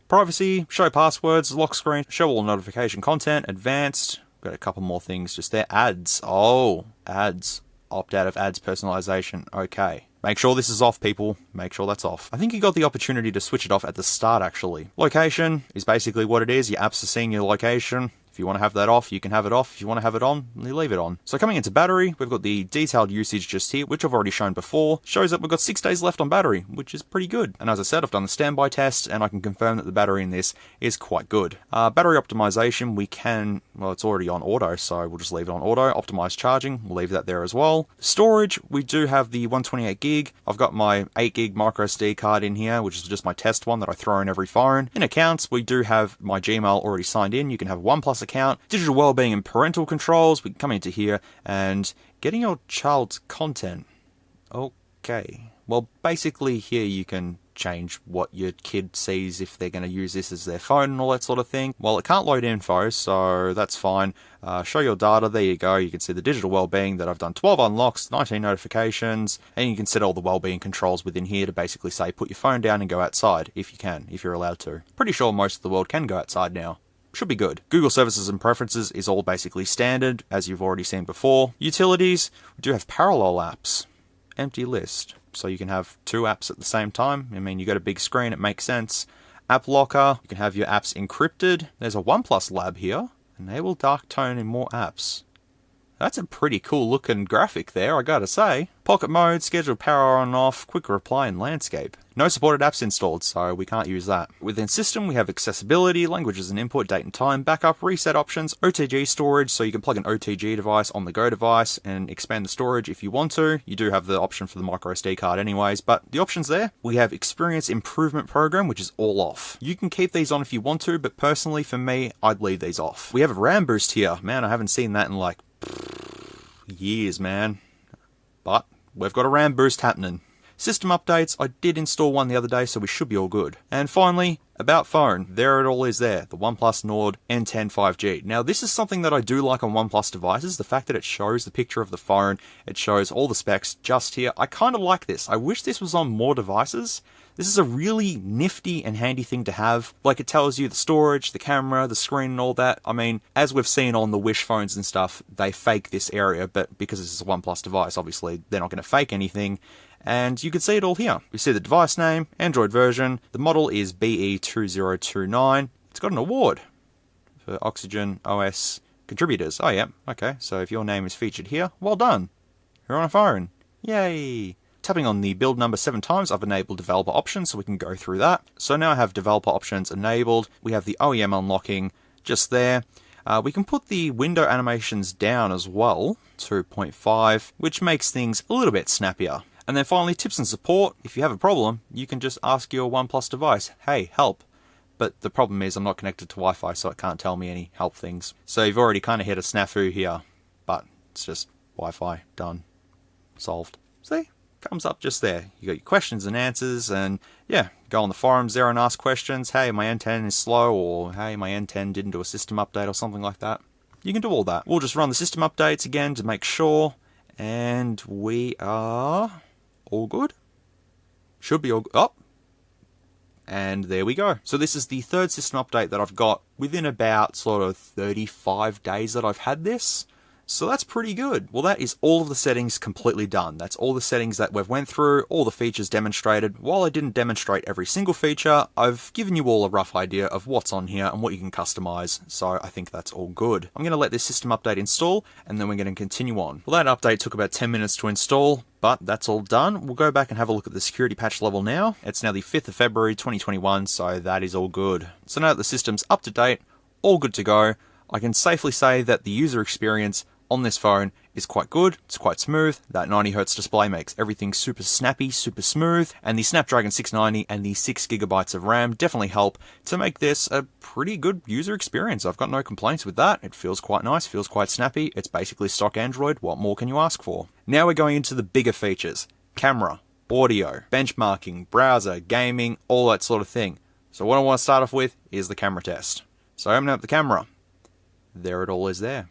Privacy, show passwords, lock screen, show all notification content, advanced. Got a couple more things just there. Ads. Oh, ads. Opt out of ads personalization. Okay. Make sure this is off, people. Make sure that's off. I think you got the opportunity to switch it off at the start, actually. Location is basically what it is. Your apps are seeing your location. If you want to have that off, you can have it off. If you want to have it on, you leave it on. So coming into battery, we've got the detailed usage just here, which I've already shown before. Shows that we've got 6 days left on battery, which is pretty good. And as I said, I've done the standby test, and I can confirm that the battery in this is quite good. Battery optimization, we can, well, it's already on auto, so we'll just leave it on auto. Optimized charging, we'll leave that there as well. Storage, we do have the 128 gig. I've got my 8 gig micro SD card in here, which is just my test one that I throw in every phone. In accounts, we do have my Gmail already signed in. You can have a OnePlus account. Digital wellbeing and parental controls, we can come into here and getting your child's content. Okay. Well, basically here you can change what your kid sees if they're going to use this as their phone and all that sort of thing. Well, it can't load info, so that's fine. Show your data, there you go. You can see the digital wellbeing that I've done 12 unlocks, 19 notifications, and you can set all the wellbeing controls within here to basically say put your phone down and go outside if you can, if you're allowed to. Pretty sure most of the world can go outside now. Should be good. Google Services and Preferences is all basically standard, as you've already seen before. Utilities, we do have parallel apps. Empty list. So you can have 2 apps at the same time. I mean, you got a big screen, it makes sense. App locker, you can have your apps encrypted. There's a OnePlus lab here. Enable dark tone in more apps. That's a pretty cool looking graphic there, I gotta say. Pocket mode, scheduled power on and off, quick reply and landscape. No supported apps installed, so we can't use that. Within system, we have accessibility, languages and input, date and time, backup, reset options, OTG storage, so you can plug an OTG device on the go device and expand the storage if you want to. You do have the option for the micro SD card anyways, but the options there. We have experience improvement program, which is all off. You can keep these on if you want to, but personally for me, I'd leave these off. We have a RAM boost here. Man, I haven't seen that in like years, man. But we've got a RAM boost happening. System updates, I did install one the other day, so we should be all good. And finally, about phone. There it all is there, the OnePlus Nord N10 5G. Now this is something that I do like on OnePlus devices, the fact that it shows the picture of the phone, it shows all the specs just here. I kind of like this. I wish this was on more devices. This is a really nifty and handy thing to have. Like, it tells you the storage, the camera, the screen and all that. I mean, as we've seen on the Wish phones and stuff, they fake this area, but because this is a OnePlus device, obviously they're not going to fake anything. And you can see it all here. You see the device name, Android version, the model is BE2029. It's got an award for Oxygen OS contributors. Oh yeah, okay, so if your name is featured here, well done. You're on a phone. Yay! tapping on the build number 7 times, I've enabled developer options, so we can go through that. So now I have developer options enabled. We have the OEM unlocking just there. We can put the window animations down as well, 2.5, which makes things a little bit snappier. And then finally, tips and support. If you have a problem, you can just ask your OnePlus device, hey, help. But the problem is I'm not connected to Wi-Fi, so it can't tell me any help things. So you've already kind of hit a snafu here, but it's just Wi-Fi, done, solved. See? Comes up just there. You got your questions and answers, and yeah, go on the forums there and ask questions. Hey, my N10 is slow, or hey, my N10 didn't do a system update, or something like that. You can do all that. We'll just run the system updates again to make sure, and we are all good. Should be all good. Oh, and there we go. So this is the third system update that I've got within about sort of 35 days that I've had this. So that's pretty good. Well, that is all of the settings completely done. That's all the settings that we've went through, all the features demonstrated. While I didn't demonstrate every single feature, I've given you all a rough idea of what's on here and what you can customize. So I think that's all good. I'm going to let this system update install, and then we're going to continue on. Well, that update took about 10 minutes to install, but that's all done. We'll go back and have a look at the security patch level now. It's now the 5th of February 2021, so that is all good. So now that the system's up to date, all good to go, I can safely say that the user experience on this phone is quite good, it's quite smooth. That 90Hz display makes everything super snappy, super smooth, and the Snapdragon 690 and the 6GB of RAM definitely help to make this a pretty good user experience. I've got no complaints with that. It feels quite nice, feels quite snappy. It's basically stock Android. What more can you ask for? Now we're going into the bigger features. Camera, audio, benchmarking, browser, gaming, all that sort of thing. So what I want to start off with is the camera test. So open up the camera. There it all is there.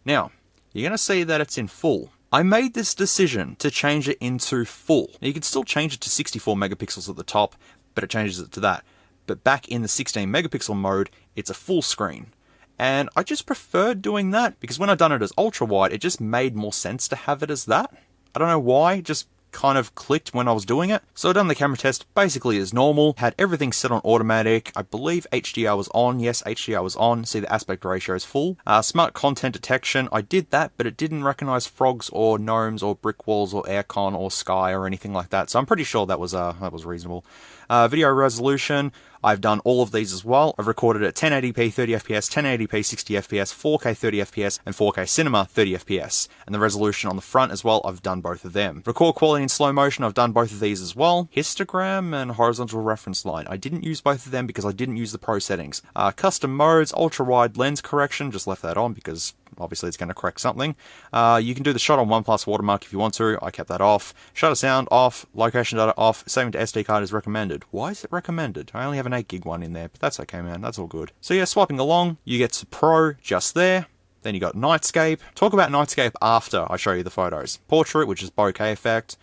Now, you're going to see that it's in full. I made this decision to change it into full. Now, you can still change it to 64 megapixels at the top, but it changes it to that. But back in the 16 megapixel mode, it's a full screen. And I just preferred doing that because when I've done it as ultra wide, it just made more sense to have it as that. I don't know why, it just kind of clicked when I was doing it. So I've done the camera test basically as normal, had everything set on automatic. I believe HDR was on. Yes, HDR was on. See, the aspect ratio is full. Smart content detection, I did that, but it didn't recognize frogs or gnomes or brick walls or aircon or sky or anything like that. So I'm pretty sure that was reasonable. Video resolution, I've done all of these as well. I've recorded at 1080p 30 fps, 1080p 60 fps, 4K 30 fps, and 4K cinema 30 fps. And the resolution on the front as well, I've done both of them. Record quality in slow motion, I've done both of these as well. Histogram and horizontal reference line, I didn't use both of them because I didn't use the pro settings. Custom modes, ultra wide lens correction, just left that on because obviously it's going to correct something. You can do the shot on OnePlus watermark if you want to. I kept that off. Shutter sound off. Location data off. Saving to SD card is recommended. Why is it recommended? I only have an 8GB one in there, but that's okay, man. That's all good. So yeah, swiping along, you get to Pro just there. Then you got Nightscape. Talk about Nightscape after I show you the photos. Portrait, which is bokeh effect.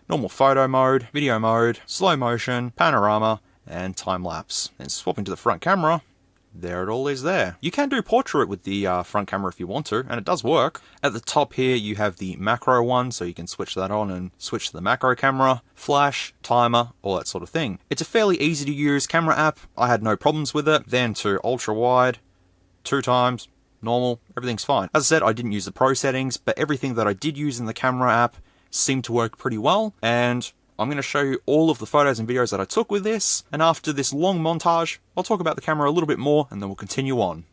Normal photo mode. Video mode. Slow motion. Panorama. And time lapse. And swapping to the front camera. There it all is there. You can do portrait with the front camera if you want to, and it does work. At the top here, you have the macro one, so you can switch that on and switch to the macro camera, flash, timer, all that sort of thing. It's a fairly easy to use camera app. I had no problems with it. Then to ultra wide, 2 times, normal, everything's fine. As I said, I didn't use the pro settings, but everything that I did use in the camera app seemed to work pretty well, and I'm going to show you all of the photos and videos that I took with this, and after this long montage, I'll talk about the camera a little bit more, and then we'll continue on.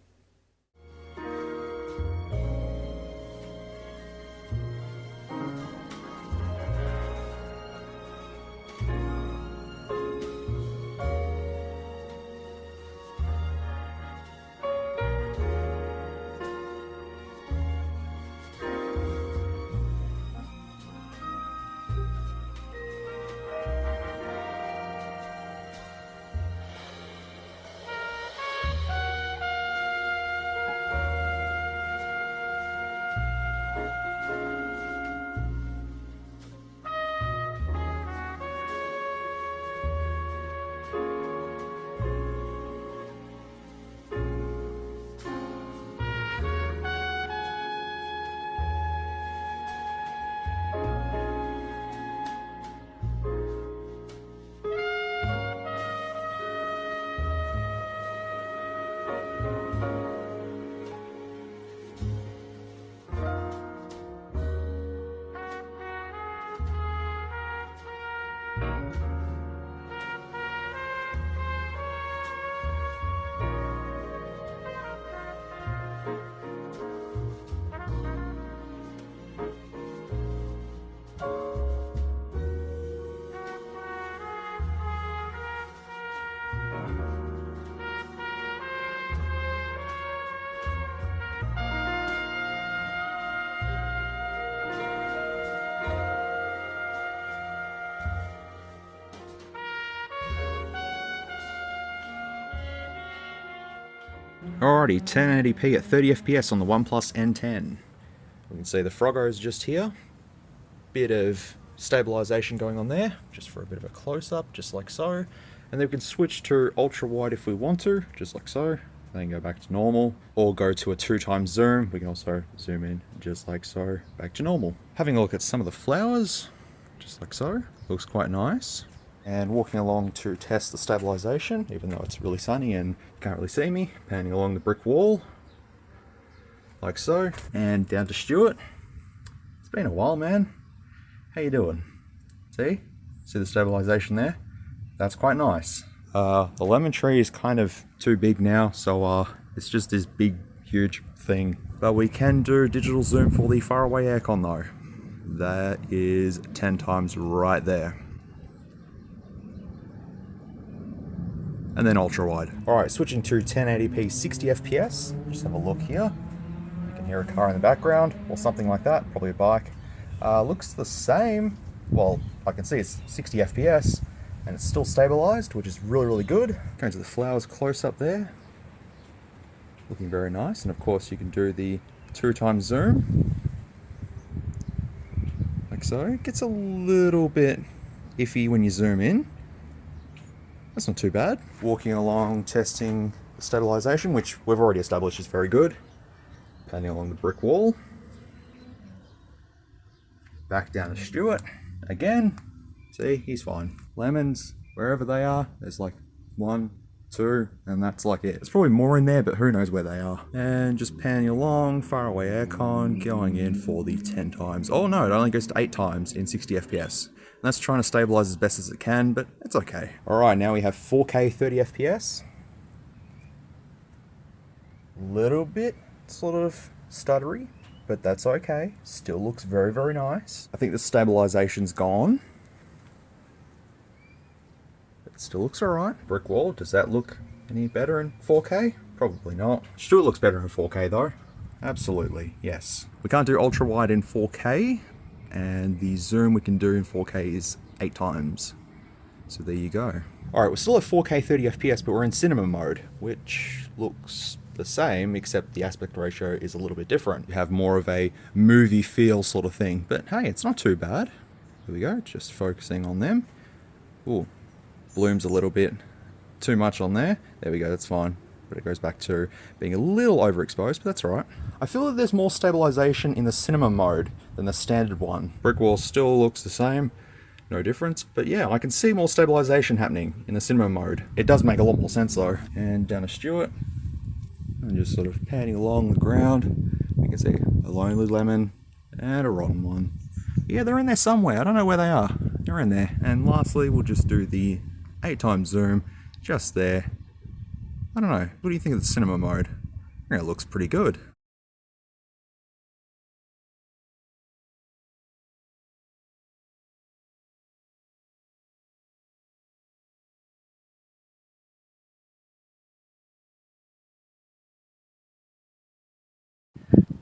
Alrighty, 1080p at 30 FPS on the OnePlus N10. We can see the Froggo's just here. Bit of stabilization going on there, just for a bit of a close-up, just like so. And then we can switch to ultra-wide if we want to, just like so. Then go back to normal, or go to a 2x zoom. We can also zoom in, just like so, back to normal. Having a look at some of the flowers, just like so. Looks quite nice. And walking along to test the stabilization, even though it's really sunny and you can't really see me. Panning along the brick wall, like so. And down to Stuart. It's been a while, man. How you doing? See the stabilization there? That's quite nice. The lemon tree is kind of too big now, so it's just this big, huge thing. But we can do digital zoom for the faraway aircon though. That is 10 times right there. And then ultra wide. Alright, switching to 1080p 60 FPS. Just have a look here. You can hear a car in the background, or something like that, probably a bike. Looks the same. Well, I can see it's 60 FPS, and it's still stabilized, which is really, really good. Going to the flowers close up there. Looking very nice, and of course you can do the 2x zoom. Like so. It gets a little bit iffy when you zoom in. That's not too bad. Walking along, testing the stabilization, which we've already established is very good. Panning along the brick wall. Back down to Stuart. Again, see, he's fine. Lemons, wherever they are, there's like 1, 2, and that's like it. There's probably more in there, but who knows where they are. And just panning along, faraway aircon, going in for the 10 times. Oh no, it only goes to 8 times in 60 FPS. And that's trying to stabilize as best as it can, but it's okay. Alright, now we have 4K 30 FPS. Little bit sort of stuttery, but that's okay. Still looks very, very nice. I think the stabilization's gone. It still looks alright. Brick wall, does that look any better in 4K? Probably not. Still looks better in 4K though. Absolutely, yes. We can't do ultra wide in 4K, and the zoom we can do in 4K is 8 times. So there you go. Alright, we're still at 4K 30 FPS, but we're in cinema mode, which looks the same, except the aspect ratio is a little bit different. You have more of a movie feel sort of thing, but hey, it's not too bad. Here we go, just focusing on them. Ooh, blooms a little bit too much on there. There we go, that's fine. But it goes back to being a little overexposed, but that's alright. I feel that there's more stabilization in the cinema mode than the standard one. Brick wall still looks the same, no difference, but yeah, I can see more stabilization happening in the cinema mode. It does make a lot more sense though. And down to Stuart, and just sort of panning along the ground. You can see a lonely lemon and a rotten one. Yeah, they're in there somewhere, I don't know where they are. They're in there. And lastly, we'll just do the 8 times zoom, just there. I don't know, what do you think of the cinema mode? I think it looks pretty good.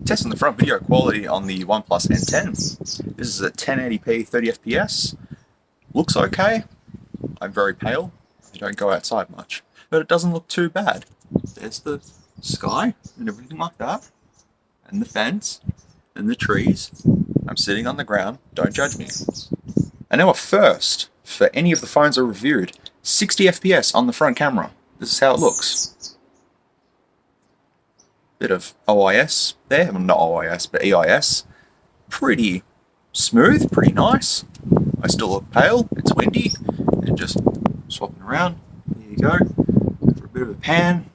Testing the front video quality on the OnePlus N10. This is at 1080p 30 FPS. Looks okay. I'm very pale. I don't go outside much. But it doesn't look too bad. There's the sky and everything like that. And the fence. And the trees. I'm sitting on the ground. Don't judge me. And now a first for any of the phones I reviewed. 60 FPS on the front camera. This is how it looks. Bit of OIS there, well, not OIS, but EIS. Pretty smooth, pretty nice. I still look pale, it's windy, and just swapping around. There you go, for a bit of a pan.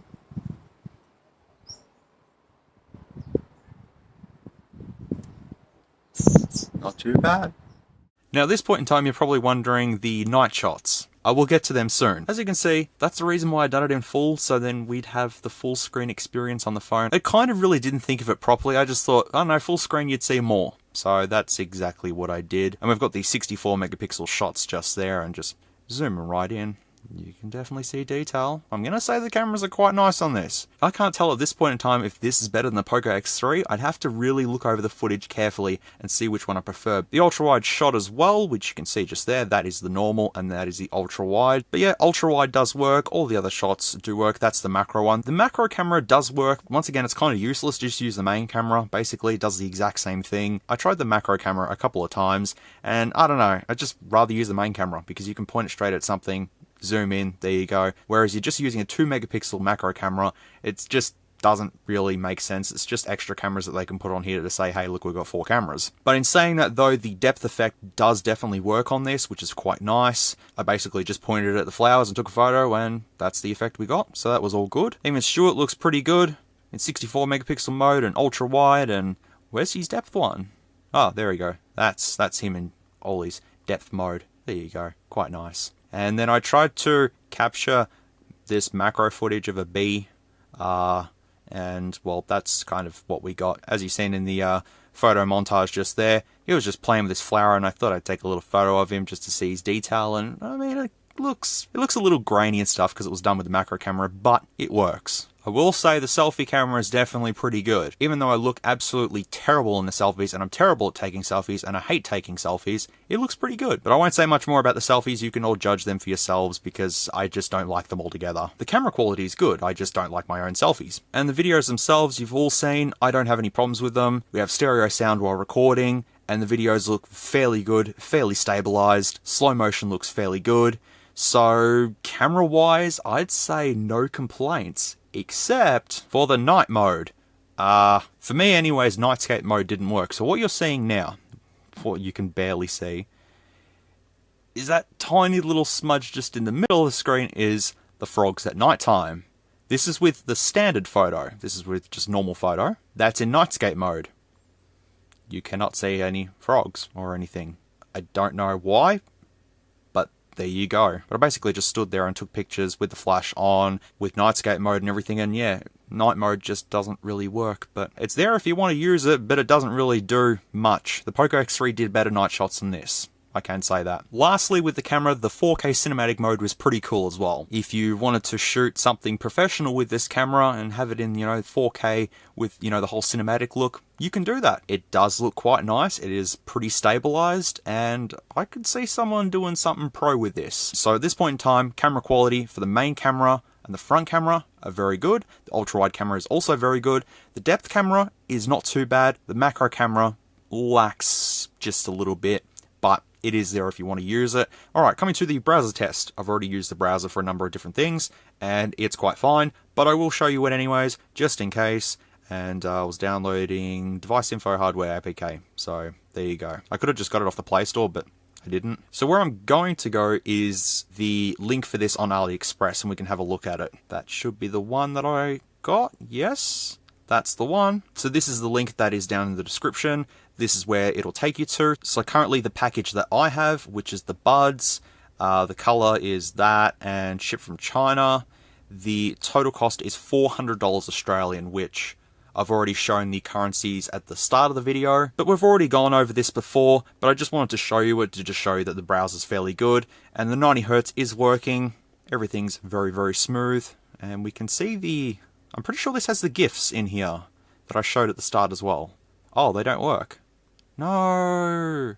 Not too bad. Now at this point in time you're probably wondering the night shots. I will get to them soon. As you can see, that's the reason why I done it in full, so then we'd have the full screen experience on the phone. I kind of really didn't think of it properly, I just thought, oh no, full screen you'd see more. So that's exactly what I did. And we've got the 64 megapixel shots just there, and just zoom right in. You can definitely see detail. I'm going to say the cameras are quite nice on this. I can't tell at this point in time if this is better than the Poco X3. I'd have to really look over the footage carefully and see which one I prefer. The ultra-wide shot as well, which you can see just there, that is the normal and that is the ultra-wide. But yeah, ultra-wide does work. All the other shots do work. That's the macro one. The macro camera does work. Once again, it's kind of useless. Just use the main camera. Basically, it does the exact same thing. I tried the macro camera a couple of times and I don't know. I'd just rather use the main camera because you can point it straight at something, zoom in, there you go. Whereas you're just using a 2 megapixel macro camera, it just doesn't really make sense. It's just extra cameras that they can put on here to say, hey, look, we've got 4 cameras. But in saying that though, the depth effect does definitely work on this, which is quite nice. I basically just pointed at the flowers and took a photo and that's the effect we got. So that was all good. Even Stuart looks pretty good in 64 megapixel mode and ultra wide. And where's his depth one? Oh, there we go. That's him in Ollie's depth mode. There you go. Quite nice. And then I tried to capture this macro footage of a bee, and well, that's kind of what we got. As you've seen in the photo montage just there, he was just playing with this flower, and I thought I'd take a little photo of him just to see his detail. And I mean, it looks a little grainy and stuff because it was done with the macro camera, but it works. I will say the selfie camera is definitely pretty good. Even though I look absolutely terrible in the selfies, and I'm terrible at taking selfies, and I hate taking selfies, it looks pretty good. But I won't say much more about the selfies. You can all judge them for yourselves because I just don't like them altogether. The camera quality is good, I just don't like my own selfies. And the videos themselves, you've all seen, I don't have any problems with them. We have stereo sound while recording, and the videos look fairly good, fairly stabilized. Slow motion looks fairly good. So, camera-wise, I'd say no complaints. Except for the night mode. For me anyways, nightscape mode didn't work. So what you're seeing now, what you can barely see, is that tiny little smudge just in the middle of the screen is the frogs at nighttime. This is with the standard photo. This is with just normal photo. That's in nightscape mode. You cannot see any frogs or anything. I don't know why. There you go. But I basically just stood there and took pictures with the flash on, with nightscape mode and everything, and yeah, night mode just doesn't really work. But it's there if you want to use it, but it doesn't really do much. The Poco X3 did better night shots than this. I can say that. Lastly, with the camera, the 4K cinematic mode was pretty cool as well. If you wanted to shoot something professional with this camera and have it in, 4K with, the whole cinematic look, you can do that. It does look quite nice. It is pretty stabilized, and I could see someone doing something pro with this. So at this point in time, camera quality for the main camera and the front camera are very good. The ultra-wide camera is also very good. The depth camera is not too bad. The macro camera lacks just a little bit, but it is there if you want to use it. Alright, coming to the browser test. I've already used the browser for a number of different things, and it's quite fine, but I will show you it anyways, just in case. And I was downloading device info hardware APK, so there you go. I could have just got it off the Play Store, but I didn't. So where I'm going to go is the link for this on AliExpress, and we can have a look at it. That should be the one that I got, yes? That's the one. So this is the link that is down in the description. This is where it'll take you to. So currently the package that I have, which is the buds, the color is that and shipped from China. The total cost is $400 Australian, which I've already shown the currencies at the start of the video, but we've already gone over this before, but I just wanted to show you it to just show you that the browser's fairly good, and the 90Hz is working. Everything's very, very smooth, and we can see I'm pretty sure this has the GIFs in here that I showed at the start as well. Oh, they don't work. No,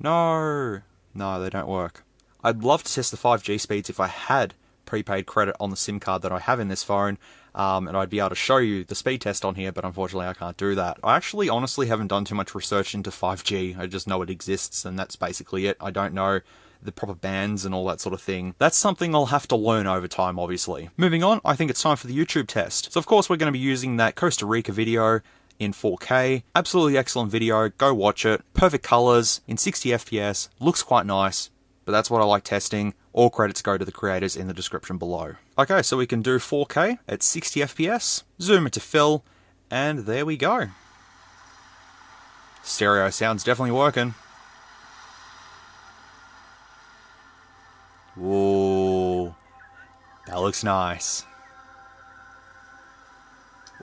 they don't work. I'd love to test the 5G speeds if I had prepaid credit on the SIM card that I have in this phone, and I'd be able to show you the speed test on here, but unfortunately I can't do that. I actually honestly haven't done too much research into 5G. I just know it exists, and that's basically it. I don't know the proper bands and all that sort of thing. That's something I'll have to learn over time, obviously. Moving on, I think it's time for the YouTube test. So of course we're going to be using that Costa Rica video in 4K. Absolutely excellent video, go watch it. Perfect colors, in 60 FPS, looks quite nice, but that's what I like testing. All credits go to the creators in the description below. Okay, so we can do 4K at 60 FPS, zoom it to fill, and there we go. Stereo sound's definitely working. Ooh, that looks nice.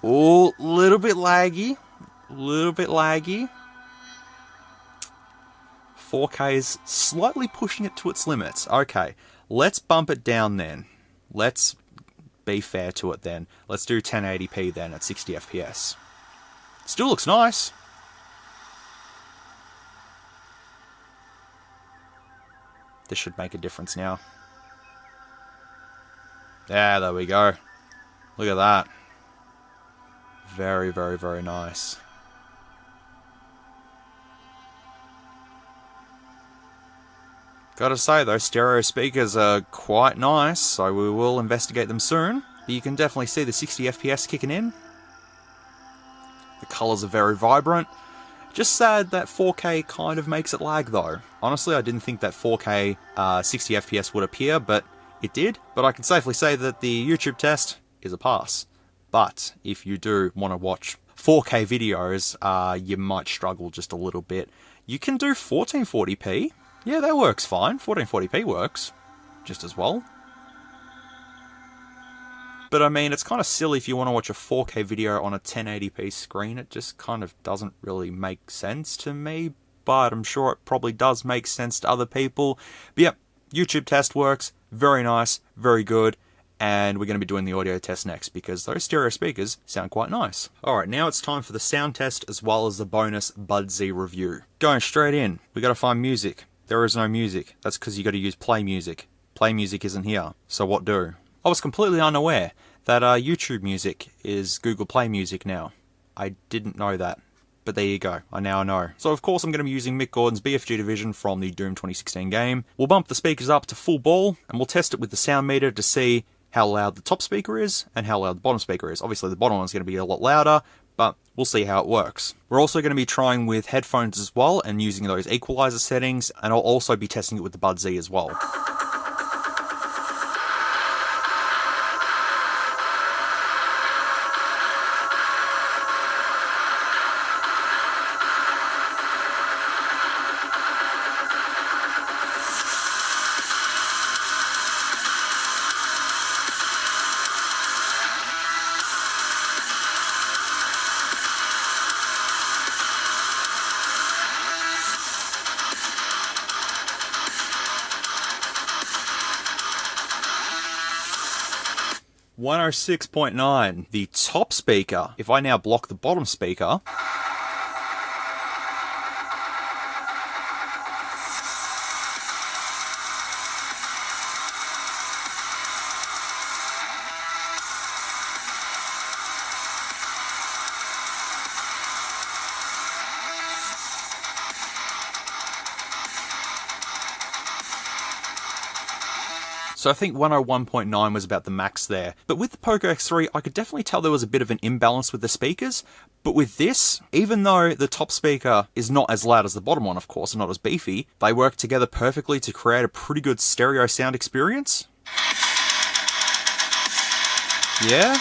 Ooh, little bit laggy. 4K is slightly pushing it to its limits. Okay, let's bump it down then. Let's be fair to it then. Let's do 1080p then at 60 FPS. Still looks nice. This should make a difference now. Yeah, there we go. Look at that. Very, very, very nice. Gotta say, those stereo speakers are quite nice, so we will investigate them soon. But you can definitely see the 60 FPS kicking in. The colours are very vibrant. Just sad that 4K kind of makes it lag though. Honestly, I didn't think that 4K 60 FPS would appear, but it did. But I can safely say that the YouTube test is a pass. But if you do want to watch 4K videos, you might struggle just a little bit. You can do 1440p. Yeah, that works fine. 1440p works just as well. But I mean, it's kind of silly if you want to watch a 4K video on a 1080p screen. It just kind of doesn't really make sense to me. But I'm sure it probably does make sense to other people. But yeah, YouTube test works. Very nice. Very good. And we're going to be doing the audio test next because those stereo speakers sound quite nice. Alright, now it's time for the sound test as well as the bonus Budsy review. Going straight in, we got to find music. There is no music. That's because you got to use Play Music. Play Music isn't here. So what do? I was completely unaware that YouTube Music is Google Play Music now. I didn't know that. But there you go. I now know. So of course I'm going to be using Mick Gordon's BFG Division from the Doom 2016 game. We'll bump the speakers up to full ball and we'll test it with the sound meter to see how loud the top speaker is and how loud the bottom speaker is. Obviously the bottom one's going to be a lot louder, but we'll see how it works. We're also going to be trying with headphones as well and using those equalizer settings, and I'll also be testing it with the Budsy as well. "106.9, the top speaker. If I now block the bottom speaker, so I think 101.9 was about the max there. But with the Poco X3, I could definitely tell there was a bit of an imbalance with the speakers. But with this, even though the top speaker is not as loud as the bottom one, of course, and not as beefy, they work together perfectly to create a pretty good stereo sound experience. Yeah?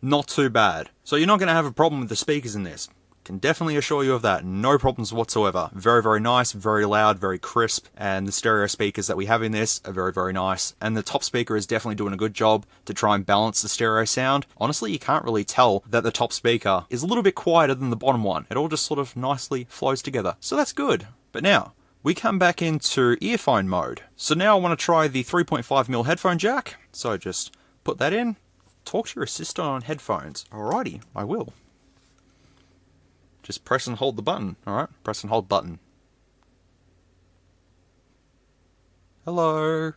Not too bad. So you're not going to have a problem with the speakers in this. Can definitely assure you of that. No problems whatsoever. Very, very nice, very loud, very crisp, and the stereo speakers that we have in this are very, very nice. And the top speaker is definitely doing a good job to try and balance the stereo sound. Honestly, you can't really tell that the top speaker is a little bit quieter than the bottom one. It all just sort of nicely flows together. So that's good. But now, we come back into earphone mode. So now I want to try the 3.5mm headphone jack. So just put that in. Talk to your assistant on headphones. Alrighty, I will. Just press and hold the button. Alright, press and hold button. Hello. Do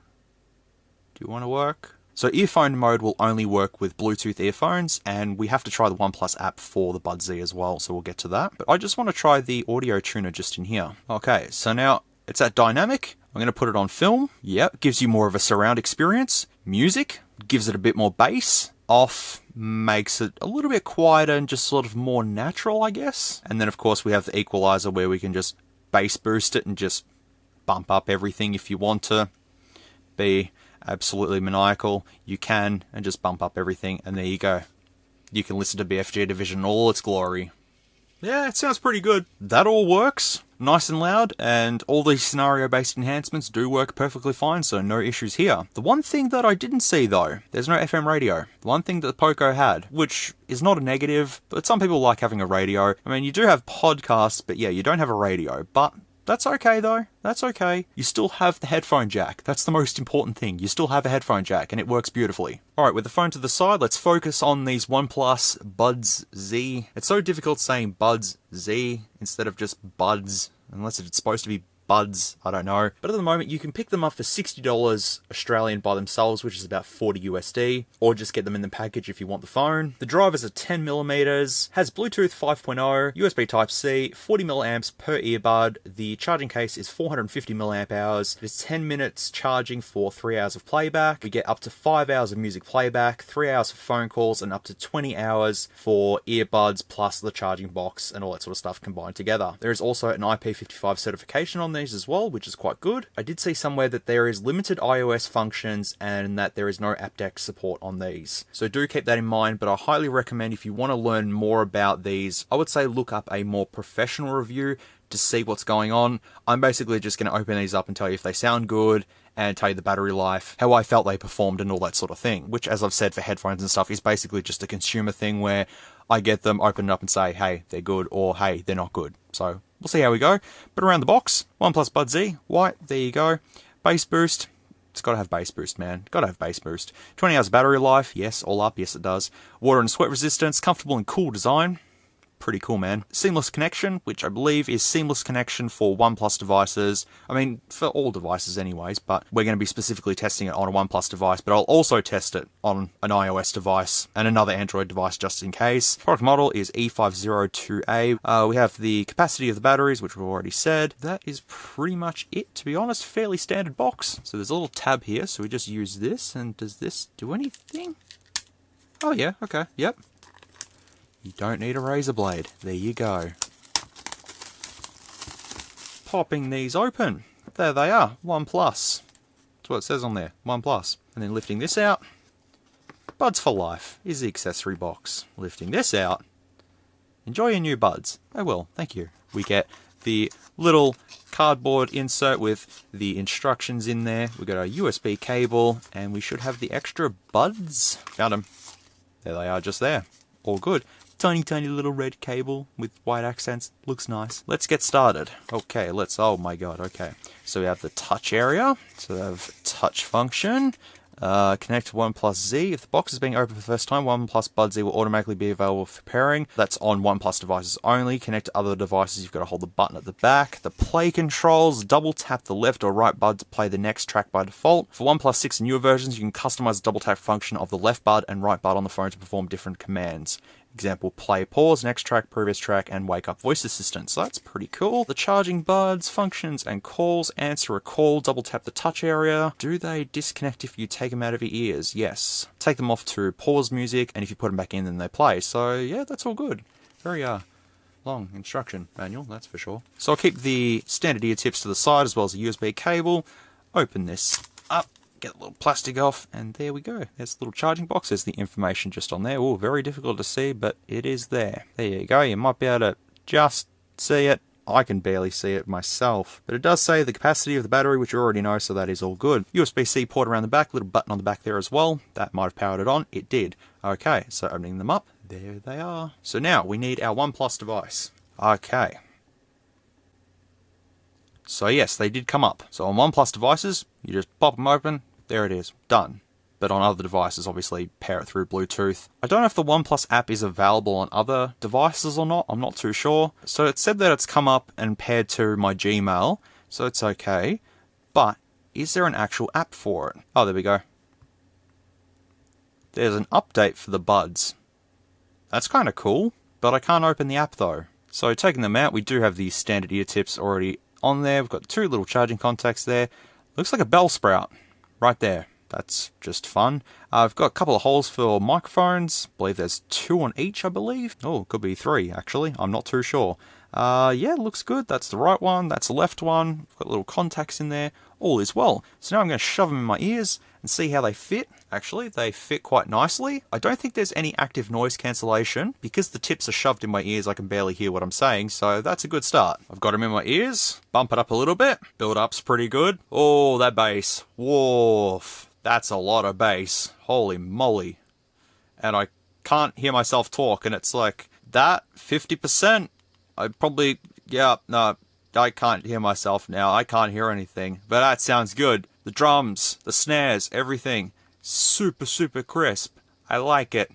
you want to work? So earphone mode will only work with Bluetooth earphones, and we have to try the OnePlus app for the Budsy as well, so we'll get to that. But I just want to try the audio tuner just in here. Okay, so now it's at dynamic. I'm going to put it on film. Yep, gives you more of a surround experience. Music, gives it a bit more bass. Off makes it a little bit quieter and just sort of more natural, I guess. And then of course we have the equalizer where we can just bass boost it and just bump up everything. If you want to be absolutely maniacal, you can, and just bump up everything, and there you go. You can listen to BFG Division in all its glory. Yeah, it sounds pretty good. That all works. nice and loud, and all these scenario-based enhancements do work perfectly fine, so no issues here. The one thing that I didn't see though, there's no FM radio. The one thing that the Poco had, which is not a negative, but some people like having a radio. I mean, you do have podcasts, but yeah, you don't have a radio, but that's okay though, that's okay. You still have the headphone jack, that's the most important thing. You still have a headphone jack, and it works beautifully. Alright, with the phone to the side, let's focus on these OnePlus Buds Z. It's so difficult saying Buds Z instead of just Buds, unless it's supposed to be Buds, I don't know. But at the moment, you can pick them up for $60 Australian by themselves, which is about 40 USD, or just get them in the package if you want the phone. The drivers are 10mm, has Bluetooth 5.0, USB Type-C, 40 milliamps per earbud. The charging case is 450 milliamp hours. It is 10 minutes charging for 3 hours of playback. We get up to 5 hours of music playback, 3 hours for phone calls, and up to 20 hours for earbuds, plus the charging box and all that sort of stuff combined together. There is also an IP55 certification on these as well, which is quite good. I did see somewhere that there is limited iOS functions and that there is no aptX support on these. So do keep that in mind, but I highly recommend if you want to learn more about these, I would say look up a more professional review to see what's going on. I'm basically just going to open these up and tell you if they sound good, and tell you the battery life, how I felt they performed and all that sort of thing, which, as I've said, for headphones and stuff is basically just a consumer thing where I get them, open it up and say, hey, they're good, or hey, they're not good. So we'll see how we go. But around the box, OnePlus Buds Z, white, there you go. Bass boost, it's got to have bass boost, man. Got to have bass boost. 20 hours battery life, yes, all up, yes it does. Water and sweat resistance, comfortable and cool design. Pretty cool, man. Seamless connection, which I believe is seamless connection for OnePlus devices. I mean, for all devices anyways, but we're going to be specifically testing it on a OnePlus device, but I'll also test it on an iOS device and another Android device just in case. Product model is E502A. We have the capacity of the batteries, which we've already said. That is pretty much it, to be honest. Fairly standard box. So there's a little tab here, so we just use this, and does this do anything? Oh yeah, okay, yep. You don't need a razor blade. There you go. Popping these open. There they are. OnePlus. That's what it says on there. OnePlus. And then lifting this out. Buds for life is the accessory box. Lifting this out. Enjoy your new buds. I will. Thank you. We get the little cardboard insert with the instructions in there. We got our USB cable. And we should have the extra buds. Found them. There they are, just there. All good. Tiny, tiny little red cable with white accents. Looks nice. Let's get started. Okay, oh my god, okay. So we have the touch area. So we have touch function. Connect to OnePlus Z. If the box is being opened for the first time, OnePlus Buds Z will automatically be available for pairing. That's on OnePlus devices only. Connect to other devices, you've got to hold the button at the back. The play controls, double tap the left or right bud to play the next track by default. For OnePlus 6 and newer versions, you can customize the double tap function of the left bud and right bud on the phone to perform different commands. Example, play, pause, next track, previous track, and wake up voice assistant. So that's pretty cool. The charging buds, functions and calls, answer a call, double tap the touch area. Do they disconnect if you take them out of your ears? Yes. Take them off to pause music, and if you put them back in, then they play. So yeah, that's all good. Very long instruction manual, that's for sure. So I'll keep the standard ear tips to the side as well as the USB cable. Open this up. Get the little plastic off, and there we go. There's the little charging box. There's the information just on there. Oh, very difficult to see, but it is there. There you go. You might be able to just see it. I can barely see it myself. But it does say the capacity of the battery, which you already know, so that is all good. USB-C port around the back, little button on the back there as well. That might have powered it on. It did. Okay, so opening them up. There they are. So now we need our OnePlus device. Okay. So yes, they did come up. So on OnePlus devices, you just pop them open. There it is. Done. But on other devices, obviously, pair it through Bluetooth. I don't know if the OnePlus app is available on other devices or not. I'm not too sure. So it said that it's come up and paired to my Gmail. So it's okay. But is there an actual app for it? Oh, there we go. There's an update for the buds. That's kind of cool. But I can't open the app though. So taking them out, we do have the standard ear tips already on there. We've got two little charging contacts there. Looks like a bell sprout. Right there. That's just fun. I've got a couple of holes for microphones. I believe there's 2 on each, I believe. Oh, could be 3, actually. I'm not too sure. Yeah, looks good. That's the right one. That's the left one. I've got little contacts in there. All is well. So now I'm going to shove them in my ears and see how they fit. Actually, they fit quite nicely. I don't think there's any active noise cancellation. Because the tips are shoved in my ears, I can barely hear what I'm saying, so that's a good start. I've got them in my ears, bump it up a little bit, build up's pretty good. Oh, that bass, woof, that's a lot of bass, holy moly. And I can't hear myself talk, and it's like, that, 50%, I probably, yeah, no, I can't hear myself now, I can't hear anything, but that sounds good. The drums, the snares, everything, super, super crisp. I like it.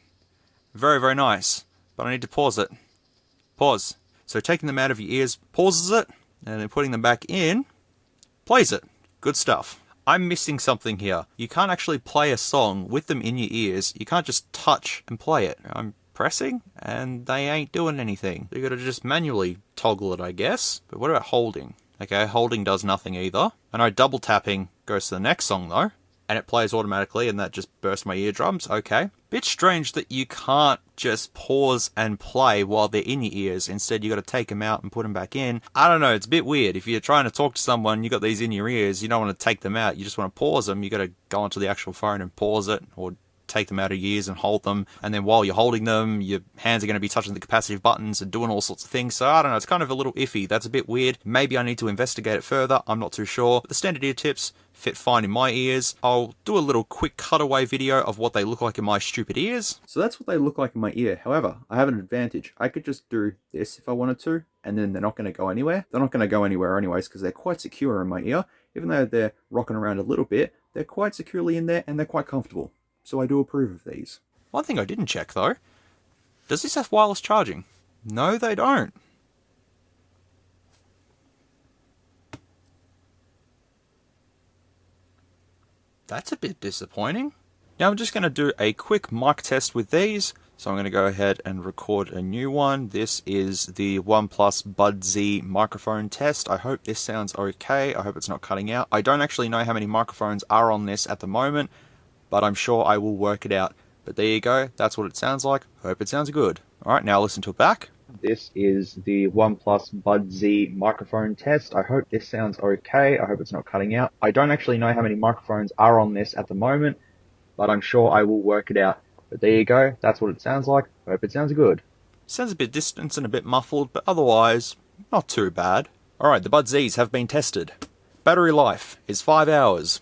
Very, very nice. But I need to pause it. Pause. So taking them out of your ears pauses it, and then putting them back in plays it. Good stuff. I'm missing something here. You can't actually play a song with them in your ears. You can't just touch and play it. I'm pressing, and they ain't doing anything. You gotta just manually toggle it, I guess. But what about holding? Okay, holding does nothing either. I know double tapping goes to the next song though, and it plays automatically, and that just bursts my eardrums. Okay. Bit strange that you can't just pause and play while they're in your ears. Instead, you got to take them out and put them back in. I don't know, it's a bit weird. If you're trying to talk to someone, you got these in your ears, you don't want to take them out, you just want to pause them. You got to go onto the actual phone and pause it, or take them out of your ears and hold them, and then while you're holding them, your hands are going to be touching the capacitive buttons and doing all sorts of things. So I don't know, it's kind of a little iffy. That's a bit weird. Maybe I need to investigate it further, I'm not too sure. But the standard ear tips fit fine in my ears. I'll do a little quick cutaway video of what they look like in my stupid ears. So that's what they look like in my ear. However, I have an advantage. I could just do this if I wanted to, and then they're not going to go anywhere. They're not going to go anywhere anyways, because they're quite secure in my ear. Even though they're rocking around a little bit, they're quite securely in there, and they're quite comfortable. So I do approve of these. One thing I didn't check though, does this have wireless charging? No, they don't. That's a bit disappointing. Now I'm just going to do a quick mic test with these. So I'm going to go ahead and record a new one. This is the OnePlus Bud Z microphone test. I hope this sounds okay. I hope it's not cutting out. I don't actually know how many microphones are on this at the moment, but I'm sure I will work it out. But there you go, that's what it sounds like. Hope it sounds good. Alright, now listen to it back. This is the OnePlus Bud Z microphone test. I hope this sounds okay. I hope it's not cutting out. I don't actually know how many microphones are on this at the moment, but I'm sure I will work it out. But there you go, that's what it sounds like. Hope it sounds good. Sounds a bit distant and a bit muffled, but otherwise, not too bad. Alright, the Bud Zs have been tested. Battery life is 5 hours.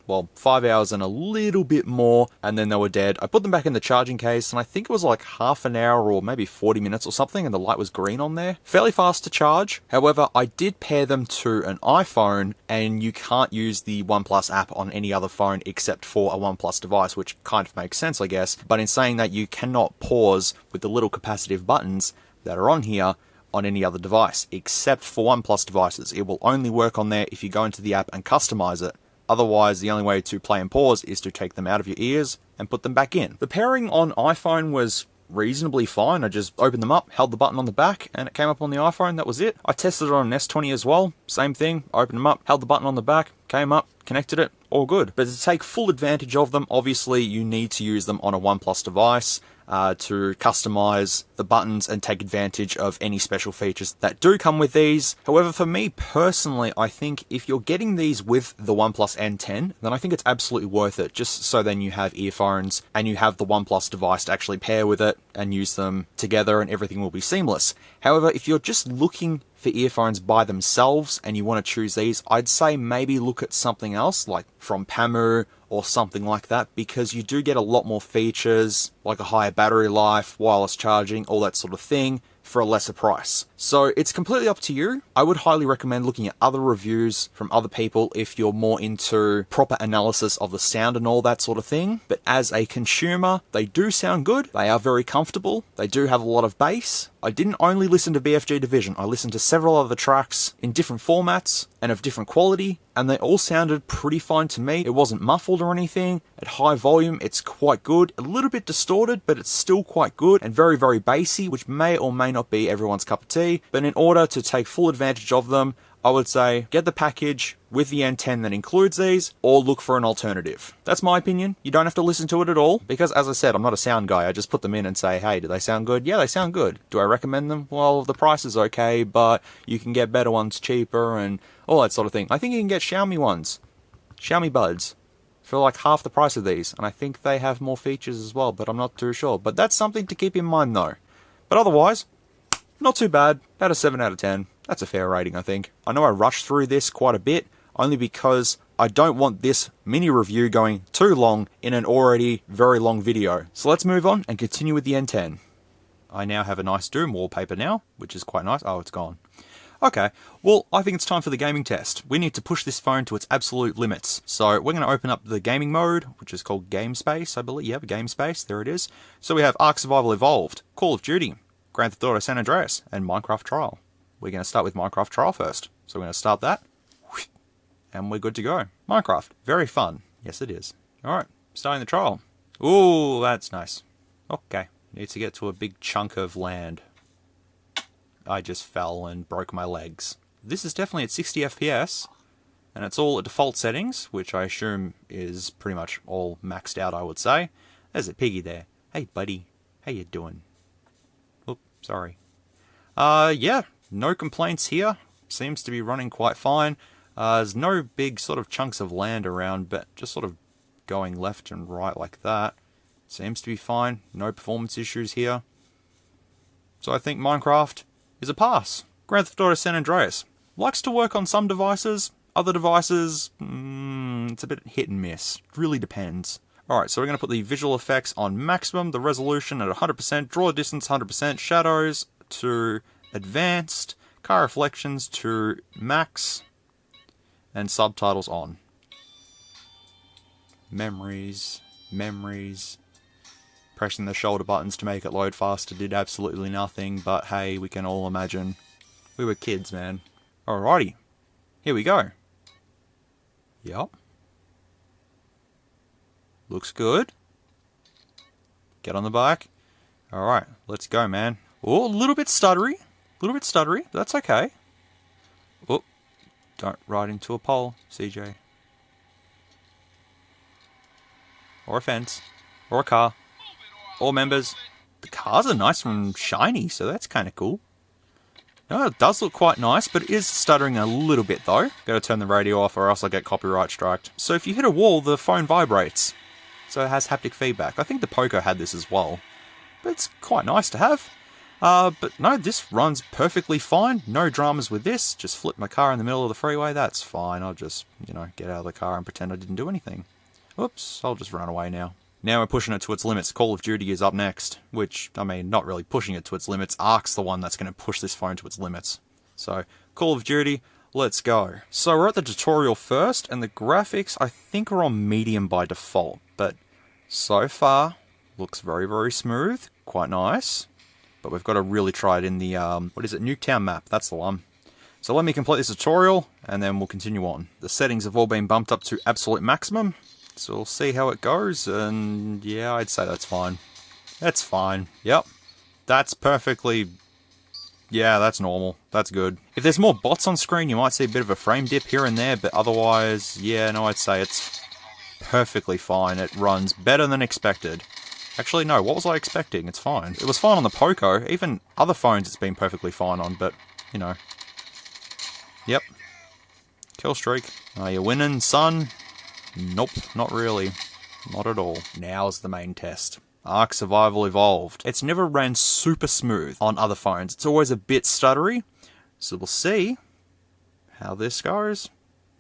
Well, 5 hours and a little bit more, and then they were dead. I put them back in the charging case, and I think it was like half an hour or maybe 40 minutes or something, and the light was green on there. Fairly fast to charge. However, I did pair them to an iPhone, and you can't use the OnePlus app on any other phone except for a OnePlus device, which kind of makes sense, I guess. But in saying that, you cannot pause with the little capacitive buttons that are on here on any other device, except for OnePlus devices. It will only work on there if you go into the app and customize it. Otherwise, the only way to play and pause is to take them out of your ears and put them back in. The pairing on iPhone was reasonably fine. I just opened them up, held the button on the back, and it came up on the iPhone. That was it. I tested it on an S20 as well. Same thing. Opened them up, held the button on the back, came up, connected it, all good. But to take full advantage of them, obviously you need to use them on a OnePlus device to customize the buttons and take advantage of any special features that do come with these. However, for me personally, I think if you're getting these with the OnePlus N10, then I think it's absolutely worth it, just so then you have earphones and you have the OnePlus device to actually pair with it and use them together, and everything will be seamless. However, if you're just looking for earphones by themselves and you want to choose these, I'd say maybe look at something else like from Pamu or something like that, because you do get a lot more features like a higher battery life, wireless charging, all that sort of thing for a lesser price. So it's completely up to you. I would highly recommend looking at other reviews from other people if you're more into proper analysis of the sound and all that sort of thing. But as a consumer, they do sound good. They are very comfortable. They do have a lot of bass. I didn't only listen to BFG Division. I listened to several other tracks in different formats and of different quality, and they all sounded pretty fine to me. It wasn't muffled or anything. At high volume, it's quite good. A little bit distorted, but it's still quite good, and very, very bassy, which may or may not be everyone's cup of tea. But in order to take full advantage of them, I would say get the package with the N10 that includes these, or look for an alternative. That's my opinion. You don't have to listen to it at all, because as I said, I'm not a sound guy. I just put them in and say, hey, do they sound good? Yeah, they sound good. Do I recommend them? Well, the price is okay, but you can get better ones cheaper and all that sort of thing. I think you can get Xiaomi ones. Xiaomi Buds for like half the price of these, and I think they have more features as well, but I'm not too sure. But that's something to keep in mind though. But otherwise, not too bad. About a 7 out of 10. That's a fair rating, I think. I know I rushed through this quite a bit, only because I don't want this mini review going too long in an already very long video. So let's move on and continue with the N10. I now have a nice Doom wallpaper now, which is quite nice. Oh, it's gone. Okay, well, I think it's time for the gaming test. We need to push this phone to its absolute limits. So we're going to open up the gaming mode, which is called Game Space, I believe. Yep, Game Space, there it is. So we have Ark Survival Evolved, Call of Duty, Grand Theft Auto San Andreas, and Minecraft Trial. We're going to start with Minecraft Trial first. So we're going to start that, and we're good to go. Minecraft, very fun. Yes, it is. Alright, starting the trial. Ooh, that's nice. Okay, need to get to a big chunk of land. I just fell and broke my legs. This is definitely at 60 FPS, and it's all at default settings, which I assume is pretty much all maxed out, I would say. There's a piggy there. Hey, buddy. How you doing? Oop, sorry. Yeah, no complaints here. Seems to be running quite fine. There's no big sort of chunks of land around, but just sort of going left and right like that. Seems to be fine. No performance issues here. So I think Minecraft is a pass. Grand Theft Auto San Andreas likes to work on some devices. Other devices, it's a bit hit and miss. It really depends. Alright, so we're going to put the visual effects on maximum, the resolution at 100%, draw distance 100%, shadows to advanced, car reflections to max, and subtitles on. Memories. Pressing the shoulder buttons to make it load faster did absolutely nothing, but hey, we can all imagine. We were kids, man. Alrighty, here we go. Yep. Looks good. Get on the bike. Alright, let's go, man. Oh, a little bit stuttery. That's okay. Oh, don't ride into a pole, CJ. Or a fence. Or a car. Or members. The cars are nice and shiny, so that's kind of cool. No, it does look quite nice, but it is stuttering a little bit though. Gotta turn the radio off or else I'll get copyright striked. So if you hit a wall, the phone vibrates. So it has haptic feedback. I think the Poco had this as well. But it's quite nice to have. But no, this runs perfectly fine. No dramas with this. Just flip my car in the middle of the freeway. That's fine. I'll just, get out of the car and pretend I didn't do anything. Oops, I'll just run away now. Now we're pushing it to its limits. Call of Duty is up next, which, I mean, not really pushing it to its limits. Ark's the one that's going to push this phone to its limits. So, Call of Duty, let's go. So we're at the tutorial first, and the graphics, I think, are on medium by default. But so far, looks very, very smooth. Quite nice. But we've got to really try it in the, Nuketown map. That's the one. So let me complete this tutorial, and then we'll continue on. The settings have all been bumped up to absolute maximum. So we'll see how it goes, and yeah, I'd say that's fine. That's fine. Yep. That's perfectly... Yeah, that's normal. That's good. If there's more bots on screen, you might see a bit of a frame dip here and there, but otherwise, yeah, no, I'd say it's perfectly fine. It runs better than expected. Actually, no, what was I expecting? It's fine. It was fine on the Poco. Even other phones it's been perfectly fine on, but, Yep. Kill streak. Are you winning, son? Nope, not really. Not at all. Now's the main test. Ark Survival Evolved. It's never ran super smooth on other phones. It's always a bit stuttery. So we'll see how this goes.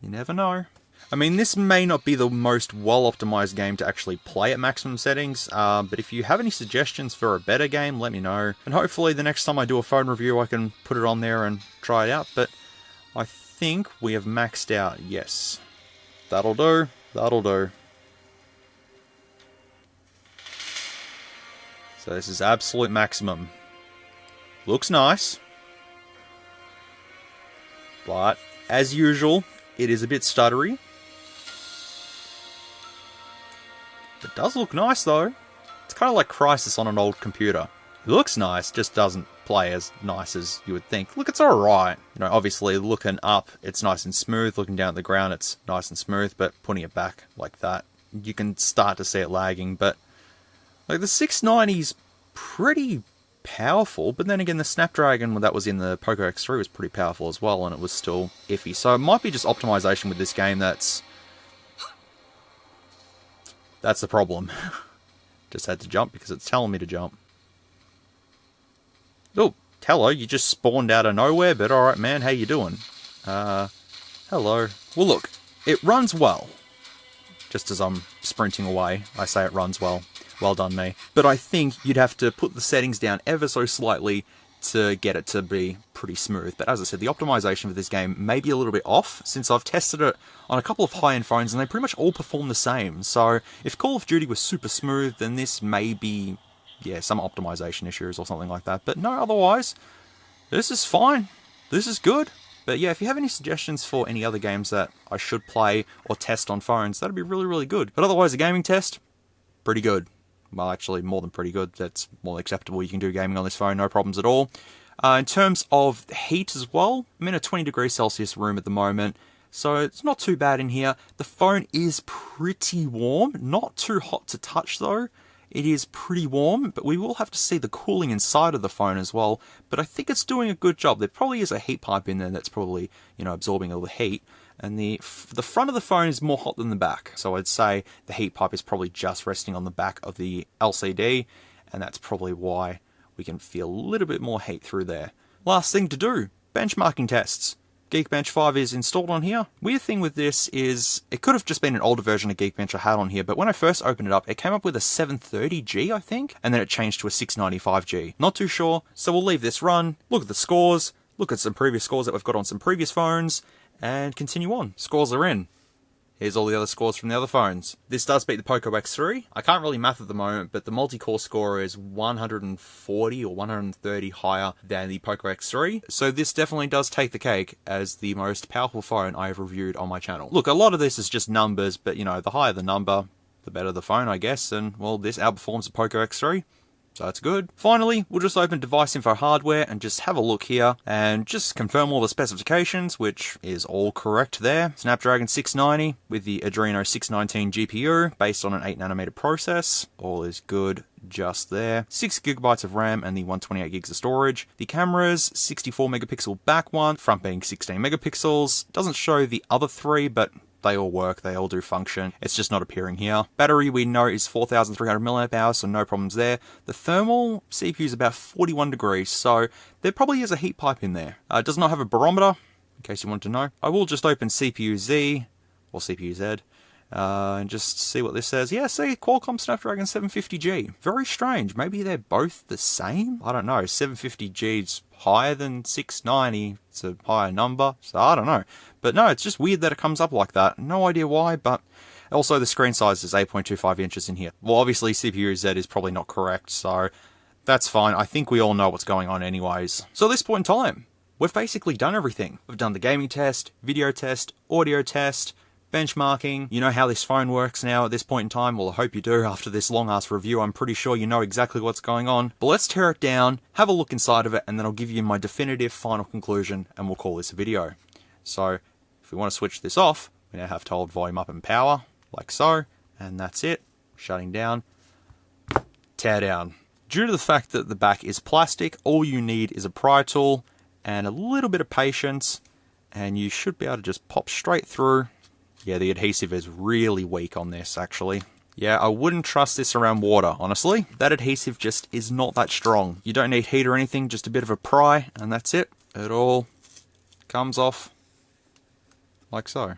You never know. I mean, this may not be the most well-optimized game to actually play at maximum settings, but if you have any suggestions for a better game, let me know. And hopefully the next time I do a phone review, I can put it on there and try it out. But I think we have maxed out, yes. That'll do. That'll do. So this is absolute maximum. Looks nice. But, as usual, it is a bit stuttery. It does look nice though. It's kind of like Crysis on an old computer. It looks nice, just doesn't play as nice as you would think. Look, it's alright. Obviously looking up, it's nice and smooth. Looking down at the ground, it's nice and smooth. But putting it back like that, you can start to see it lagging. But like the 690's pretty powerful. But then again, the Snapdragon that was in the Poco X3 was pretty powerful as well, and it was still iffy. So it might be just optimization with this game that's That's the problem. Just had to jump because it's telling me to jump. Oh, hello, you just spawned out of nowhere, but alright man, how you doing? Hello. Well look, it runs well. Just as I'm sprinting away, I say it runs well. Well done me. But I think you'd have to put the settings down ever so slightly to get it to be pretty smooth. But as I said, the optimization for this game may be a little bit off, since I've tested it on a couple of high-end phones and they pretty much all perform the same. So if Call of Duty was super smooth, then this may be, yeah, some optimization issues or something like that. But no, otherwise, this is fine. This is good. But yeah, if you have any suggestions for any other games that I should play or test on phones, that'd be really, really good. But otherwise, a gaming test, pretty good. Well, actually, more than pretty good. That's more than acceptable. You can do gaming on this phone, no problems at all. In terms of heat as well, I'm in a 20 degrees Celsius room at the moment, so it's not too bad in here. The phone is pretty warm, not too hot to touch though. It is pretty warm, but we will have to see the cooling inside of the phone as well. But I think it's doing a good job. There probably is a heat pipe in there that's probably, you know, absorbing all the heat. And the front of the phone is more hot than the back. So I'd say the heat pipe is probably just resting on the back of the LCD. And that's probably why we can feel a little bit more heat through there. Last thing to do, benchmarking tests. Geekbench 5 is installed on here. Weird thing with this is, it could have just been an older version of Geekbench I had on here, but when I first opened it up, it came up with a 730G, I think, and then it changed to a 695G. Not too sure, so we'll leave this run, look at the scores, look at some previous scores that we've got on some previous phones, and continue on. Scores are in. Here's all the other scores from the other phones. This does beat the Poco X3. I can't really math at the moment, but the multi-core score is 140 or 130 higher than the Poco X3. So this definitely does take the cake as the most powerful phone I have reviewed on my channel. Look, a lot of this is just numbers, but you know, the higher the number, the better the phone, I guess. And well, this outperforms the Poco X3. So that's good. Finally, we'll just open device info hardware and just have a look here and just confirm all the specifications, which is all correct there. Snapdragon 690 with the Adreno 619 GPU based on an 8nm process. All is good just there. 6GB of RAM and the 128GB of storage. The cameras, 64 megapixel back one, front being 16 megapixels. Doesn't show the other three, but they all work, they all do function. It's just not appearing here. Battery we know is 4,300 mAh, so no problems there. The thermal CPU is about 41 degrees, so there probably is a heat pipe in there. It does not have a barometer, in case you want to know. I will just open CPU-Z, or CPU-Z, and just see what this says. Yeah, see, Qualcomm Snapdragon 750G. Very strange. Maybe they're both the same? I don't know. 750G is higher than 690. It's a higher number, so I don't know. But no, it's just weird that it comes up like that. No idea why, but also the screen size is 8.25 inches in here. Well, obviously CPU-Z is probably not correct, so that's fine. I think we all know what's going on anyways. So at this point in time, we've basically done everything. We've done the gaming test, video test, audio test, benchmarking. You know how this phone works now at this point in time. Well, I hope you do after this long-ass review. I'm pretty sure you know exactly what's going on. But let's tear it down, have a look inside of it, and then I'll give you my definitive final conclusion, and we'll call this a video. So if we want to switch this off, we now have to hold volume up and power, like so, and that's it. Shutting down. Tear down. Due to the fact that the back is plastic, all you need is a pry tool and a little bit of patience, and you should be able to just pop straight through. Yeah, the adhesive is really weak on this, actually. Yeah, I wouldn't trust this around water, honestly. That adhesive just is not that strong. You don't need heat or anything, just a bit of a pry, and that's it. It all comes off like so.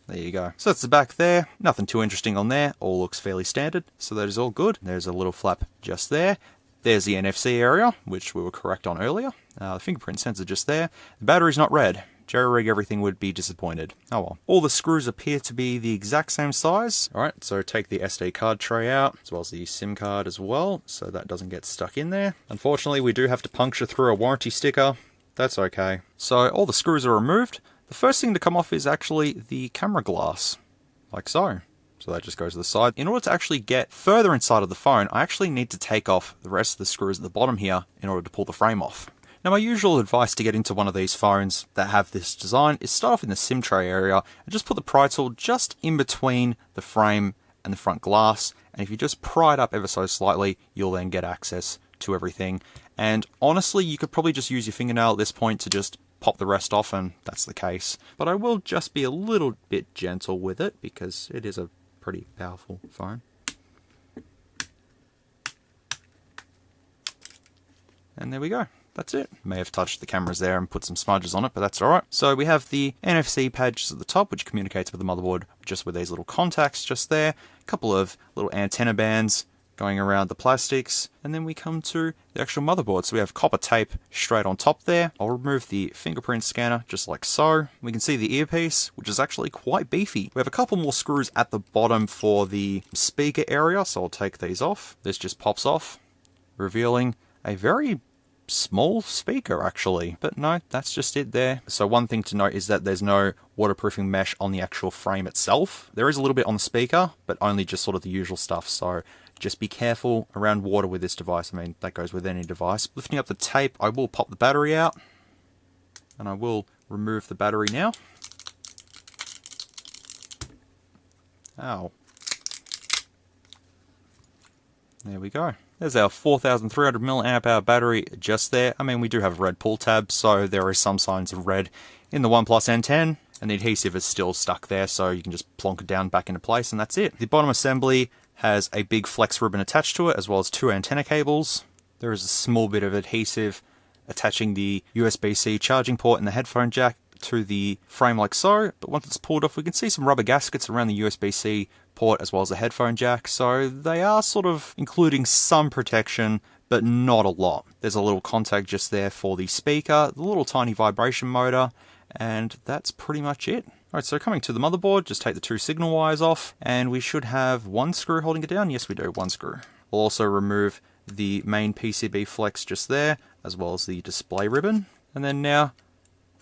There you go. So that's the back there. Nothing too interesting on there. All looks fairly standard, so that is all good. There's a little flap just there. There's the NFC area, which we were correct on earlier. The fingerprint sensor just there. The battery's not red. Jerry-rig everything would be disappointed. Oh well. All the screws appear to be the exact same size. Alright, so take the SD card tray out, as well as the SIM card as well, so that doesn't get stuck in there. Unfortunately, we do have to puncture through a warranty sticker. That's okay. So all the screws are removed. The first thing to come off is actually the camera glass, like so. So that just goes to the side. In order to actually get further inside of the phone, I actually need to take off the rest of the screws at the bottom here in order to pull the frame off. Now my usual advice to get into one of these phones that have this design is start off in the SIM tray area and just put the pry tool just in between the frame and the front glass, and if you just pry it up ever so slightly, you'll then get access to everything. And honestly, you could probably just use your fingernail at this point to just pop the rest off, and that's the case. But I will just be a little bit gentle with it because it is a Pretty powerful phone. And there we go. That's it. May have touched the cameras there and put some smudges on it, but that's alright. So we have the NFC pad just at the top, which communicates with the motherboard just with these little contacts just there. A couple of little antenna bands going around the plastics. And then we come to the actual motherboard. So we have copper tape straight on top there. I'll remove the fingerprint scanner just like so. We can see the earpiece, which is actually quite beefy. We have a couple more screws at the bottom for the speaker area, so I'll take these off. This just pops off, revealing a very small speaker actually, but no, that's just it there. So one thing to note is that there's no waterproofing mesh on the actual frame itself. There is a little bit on the speaker, but only just sort of the usual stuff, so just be careful around water with this device. I mean, that goes with any device. Lifting up the tape, I will pop the battery out, and I will remove the battery now. Ow. There we go. There's our 4,300 mAh battery just there. I mean, we do have a red pull tab, so there is some signs of red in the OnePlus N10, and the adhesive is still stuck there, so you can just plonk it down back into place, and that's it. The bottom assembly has a big flex ribbon attached to it, as well as 2 antenna cables. There is a small bit of adhesive attaching the USB-C charging port and the headphone jack to the frame like so, but once it's pulled off, we can see some rubber gaskets around the USB-C port as well as the headphone jack, so they are sort of including some protection, but not a lot. There's a little contact just there for the speaker, the little tiny vibration motor, and that's pretty much it. Alright, so coming to the motherboard, just take the 2 signal wires off, and we should have 1 screw holding it down. Yes, we do, 1 screw. We'll also remove the main PCB flex just there, as well as the display ribbon, and then now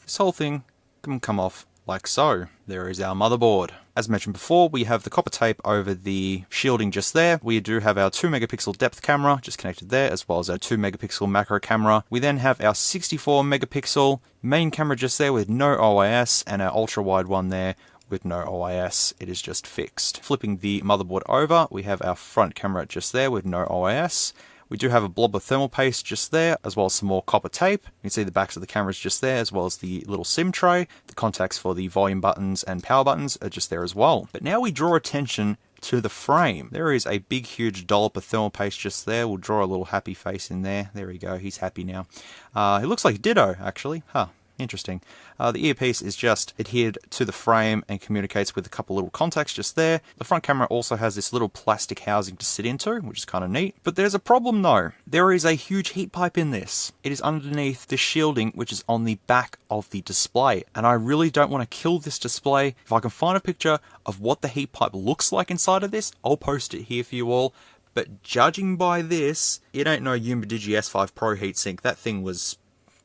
this whole thing can come off like so. There is our motherboard. As mentioned before, we have the copper tape over the shielding just there. We do have our 2 megapixel depth camera just connected there, as well as our 2 megapixel macro camera. We then have our 64 megapixel main camera just there with no OIS, and our ultra wide one there with no OIS. It is just fixed. Flipping the motherboard over, we have our front camera just there with no OIS. We do have a blob of thermal paste just there, as well as some more copper tape. You can see the backs of the cameras just there, as well as the little SIM tray. The contacts for the volume buttons and power buttons are just there as well. But now we draw attention to the frame. There is a big, huge dollop of thermal paste just there. We'll draw a little happy face in there. There we go, he's happy now. It looks like Ditto, actually. Huh. Interesting. The earpiece is just adhered to the frame and communicates with a couple little contacts just there. The front camera also has this little plastic housing to sit into, which is kind of neat. But there's a problem though. There is a huge heat pipe in this. It is underneath the shielding, which is on the back of the display. And I really don't want to kill this display. If I can find a picture of what the heat pipe looks like inside of this, I'll post it here for you all. But judging by this, it ain't no Digi S5 Pro heatsink. That thing was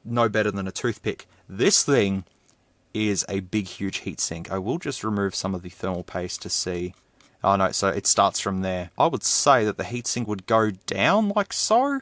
no better than a toothpick. This thing is a big, huge heatsink. I will just remove some of the thermal paste to see. Oh no, so it starts from there. I would say that the heatsink would go down like so,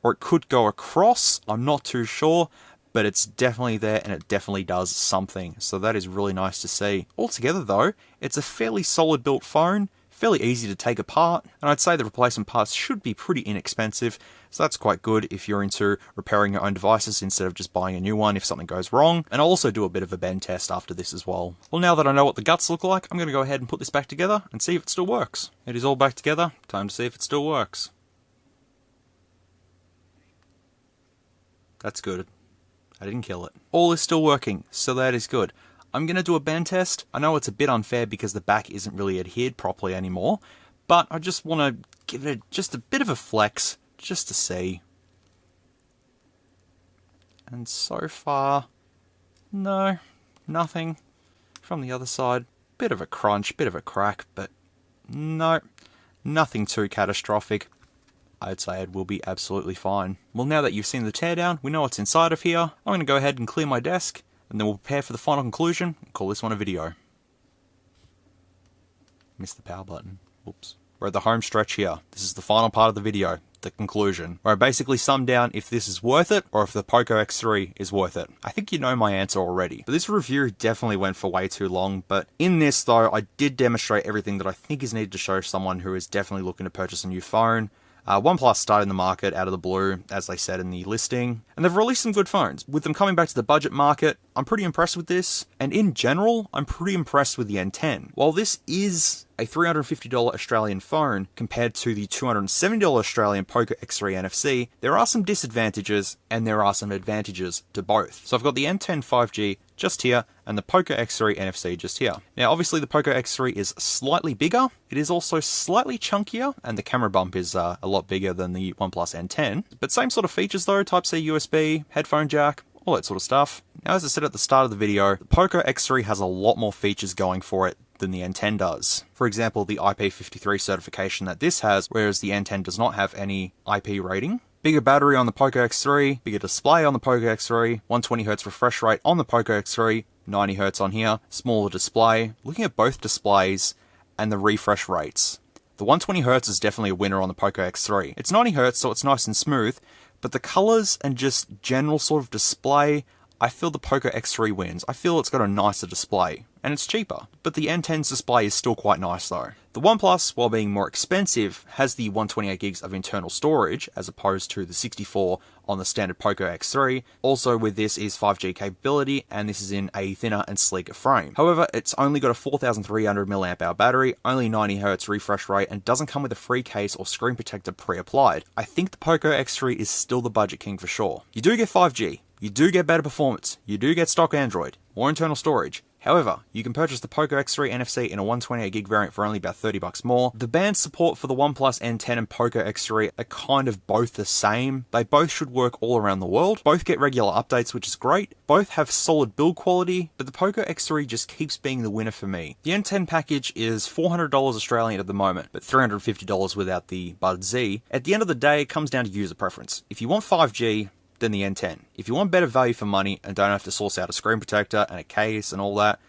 or it could go across. I'm not too sure, but it's definitely there and it definitely does something. So that is really nice to see. Altogether though, it's a fairly solid built phone, fairly easy to take apart, and I'd say the replacement parts should be pretty inexpensive, so that's quite good if you're into repairing your own devices instead of just buying a new one if something goes wrong. And I'll also do a bit of a bend test after this as well. Well, now that I know what the guts look like, I'm going to go ahead and put this back together and see if it still works. It is all back together, time to see if it still works. That's good. I didn't kill it. All is still working, so that is good. I'm going to do a bend test. I know it's a bit unfair because the back isn't really adhered properly anymore, but I just want to give it just a bit of a flex, just to see. And so far, no, nothing. From the other side, bit of a crunch, bit of a crack, but no, nothing too catastrophic. I'd say it will be absolutely fine. Well, now that you've seen the teardown, we know what's inside of here. I'm going to go ahead and clear my desk, and then we'll prepare for the final conclusion and call this one a video. Missed the power button. Whoops. We're at the home stretch here. This is the final part of the video, the conclusion, where I basically sum down if this is worth it or if the Poco X3 is worth it. I think you know my answer already. But this review definitely went for way too long, but in this though, I did demonstrate everything that I think is needed to show someone who is definitely looking to purchase a new phone. OnePlus started in the market out of the blue, as they said in the listing, and they've released some good phones. With them coming back to the budget market, I'm pretty impressed with this, and in general, I'm pretty impressed with the N10. While this is a $350 Australian phone compared to the $270 Australian Poco X3 NFC, there are some disadvantages and there are some advantages to both. So I've got the N10 5G just here and the Poco X3 NFC just here. Now obviously the Poco X3 is slightly bigger, it is also slightly chunkier, and the camera bump is a lot bigger than the OnePlus N10. But same sort of features though, Type-C USB, headphone jack, all that sort of stuff. Now as I said at the start of the video, the Poco X3 has a lot more features going for it than the N10 does. For example, the IP53 certification that this has, whereas the N10 does not have any IP rating. Bigger battery on the Poco X3, bigger display on the Poco X3, 120Hz refresh rate on the Poco X3, 90Hz on here, smaller display. Looking at both displays and the refresh rates, the 120Hz is definitely a winner on the Poco X3. It's 90Hz, so it's nice and smooth, but the colors and just general sort of display, I feel the Poco X3 wins. I feel it's got a nicer display, and it's cheaper. But the N10's display is still quite nice though. The OnePlus, while being more expensive, has the 128 gigs of internal storage, as opposed to the 64 on the standard Poco X3. Also with this is 5G capability, and this is in a thinner and sleeker frame. However, it's only got a 4300 mAh battery, only 90Hz refresh rate, and doesn't come with a free case or screen protector pre-applied. I think the Poco X3 is still the budget king for sure. You do get 5G, you do get better performance, you do get stock Android, more internal storage. However, you can purchase the Poco X3 NFC in a 128GB variant for only about $30 more. The band support for the OnePlus N10 and Poco X3 are kind of both the same. They both should work all around the world. Both get regular updates, which is great. Both have solid build quality, but the Poco X3 just keeps being the winner for me. The N10 package is $400 Australian at the moment, but $350 without the Bud Z. At the end of the day, it comes down to user preference. If you want 5G, then the N10. If you want better value for money and don't have to source out a screen protector and a case and all that,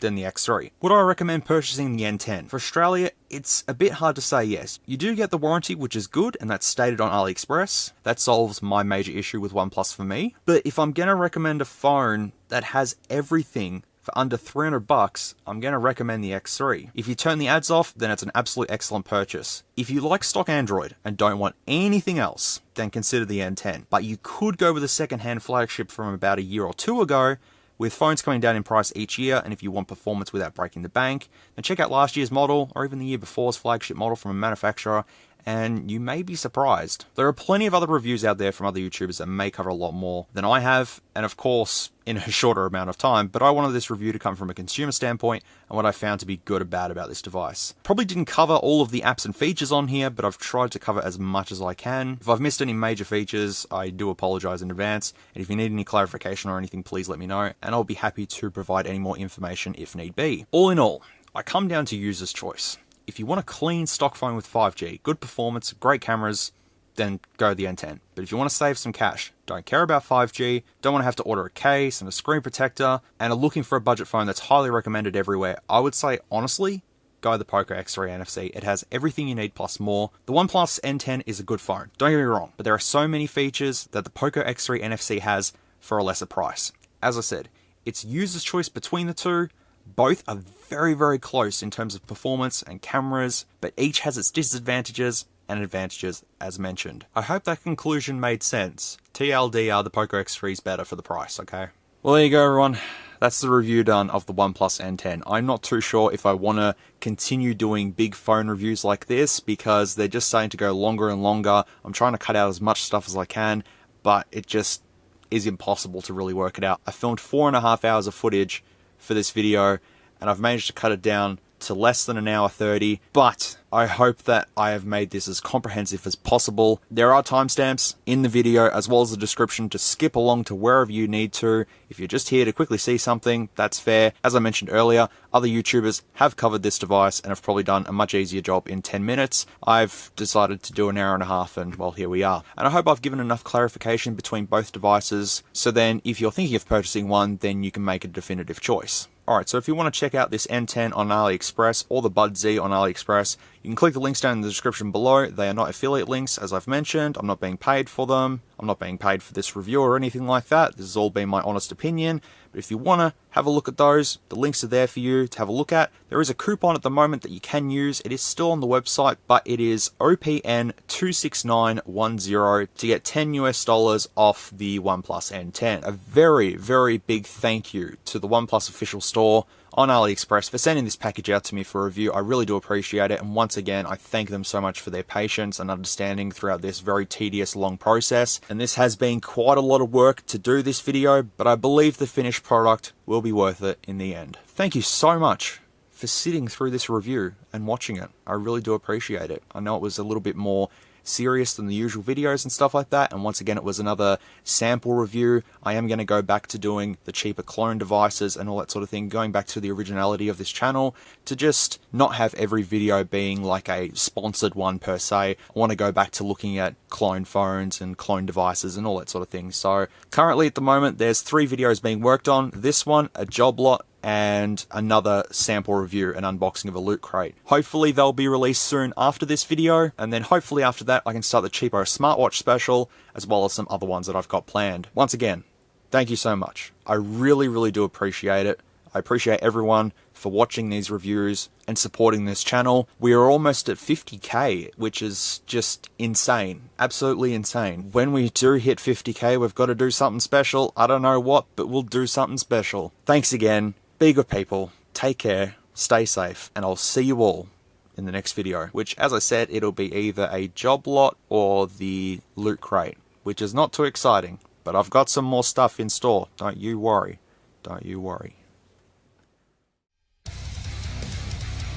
then the X3. Would I recommend purchasing the N10? For Australia, it's a bit hard to say yes. You do get the warranty, which is good, and that's stated on AliExpress. That solves my major issue with OnePlus for me. But if I'm gonna recommend a phone that has everything for under $300, I'm going to recommend the X3. If you turn the ads off, then it's an absolute excellent purchase. If you like stock Android and don't want anything else, then consider the N10. But you could go with a second-hand flagship from about a year or two ago, with phones coming down in price each year, and if you want performance without breaking the bank, then check out last year's model, or even the year before's flagship model from a manufacturer, and you may be surprised. There are plenty of other reviews out there from other YouTubers that may cover a lot more than I have, and of course, in a shorter amount of time, but I wanted this review to come from a consumer standpoint and what I found to be good or bad about this device. Probably didn't cover all of the apps and features on here, but I've tried to cover as much as I can. If I've missed any major features, I do apologize in advance, and if you need any clarification or anything, please let me know, and I'll be happy to provide any more information if need be. All in all, I come down to user's choice. If you want a clean stock phone with 5G, good performance, great cameras, then go the N10. But if you want to save some cash, don't care about 5G, don't want to have to order a case and a screen protector, and are looking for a budget phone that's highly recommended everywhere, I would say, honestly, go the Poco X3 NFC. It has everything you need plus more. The OnePlus N10 is a good phone, don't get me wrong, but there are so many features that the Poco X3 NFC has for a lesser price. As I said, it's user's choice between the two. Both are very, very close in terms of performance and cameras, but each has its disadvantages and advantages as mentioned. I hope that conclusion made sense. TLDR, the Poco X3 is better for the price, okay? Well, there you go, everyone. That's the review done of the OnePlus N10. I'm not too sure if I want to continue doing big phone reviews like this because they're just starting to go longer and longer. I'm trying to cut out as much stuff as I can, but it just is impossible to really work it out. I filmed 4.5 hours of footage for this video, and I've managed to cut it down to less than 1:30, but I hope that I have made this as comprehensive as possible. There are timestamps in the video as well as the description to skip along to wherever you need to. If you're just here to quickly see something, that's fair. As I mentioned earlier, other YouTubers have covered this device and have probably done a much easier job in 10 minutes. I've decided to do an hour and a half, and well, here we are. And I hope I've given enough clarification between both devices, so then if you're thinking of purchasing one, then you can make a definitive choice. Alright, so if you want to check out this N10 on AliExpress or the Bud Z on AliExpress, You can click the links down in the description below. They are not affiliate links, as I've mentioned. I'm not being paid for them. I'm not being paid for this review or anything like that. This has all been my honest opinion. But if you want to have a look at those, the links are there for you to have a look at. There is a coupon at the moment that you can use. It is still on the website, but it is OPN26910 to get $10 off the OnePlus N10. A very, very big thank you to the OnePlus official store on AliExpress for sending this package out to me for review. I really do appreciate it, and once again, I thank them so much for their patience and understanding throughout this very tedious, long process. And this has been quite a lot of work to do this video, but I believe the finished product will be worth it in the end. Thank you so much for sitting through this review and watching it. I really do appreciate it. I know it was a little bit more serious than the usual videos and stuff like that, and once again it was another sample review. I am going to go back to doing the cheaper clone devices and all that sort of thing, going back to the originality of this channel, to just not have every video being like a sponsored one per se. I want to go back to looking at clone phones and clone devices and all that sort of thing. So currently at the moment there's 3 videos being worked on. This one, a job lot, and another sample review and unboxing of a loot crate. Hopefully they'll be released soon after this video, and then hopefully after that I can start the cheaper smartwatch special, as well as some other ones that I've got planned. Once again, thank you so much. I really, really do appreciate it. I appreciate everyone for watching these reviews and supporting this channel. We are almost at 50k, which is just insane. Absolutely insane. When we do hit 50k, we've got to do something special. I don't know what, but we'll do something special. Thanks again. Be good people, take care, stay safe, and I'll see you all in the next video, which, as I said, it'll be either a job lot or the loot crate, which is not too exciting, but I've got some more stuff in store. Don't you worry. Don't you worry.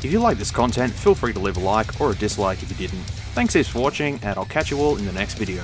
If you like this content, feel free to leave a like or a dislike if you didn't. Thanks heaps for watching, and I'll catch you all in the next video.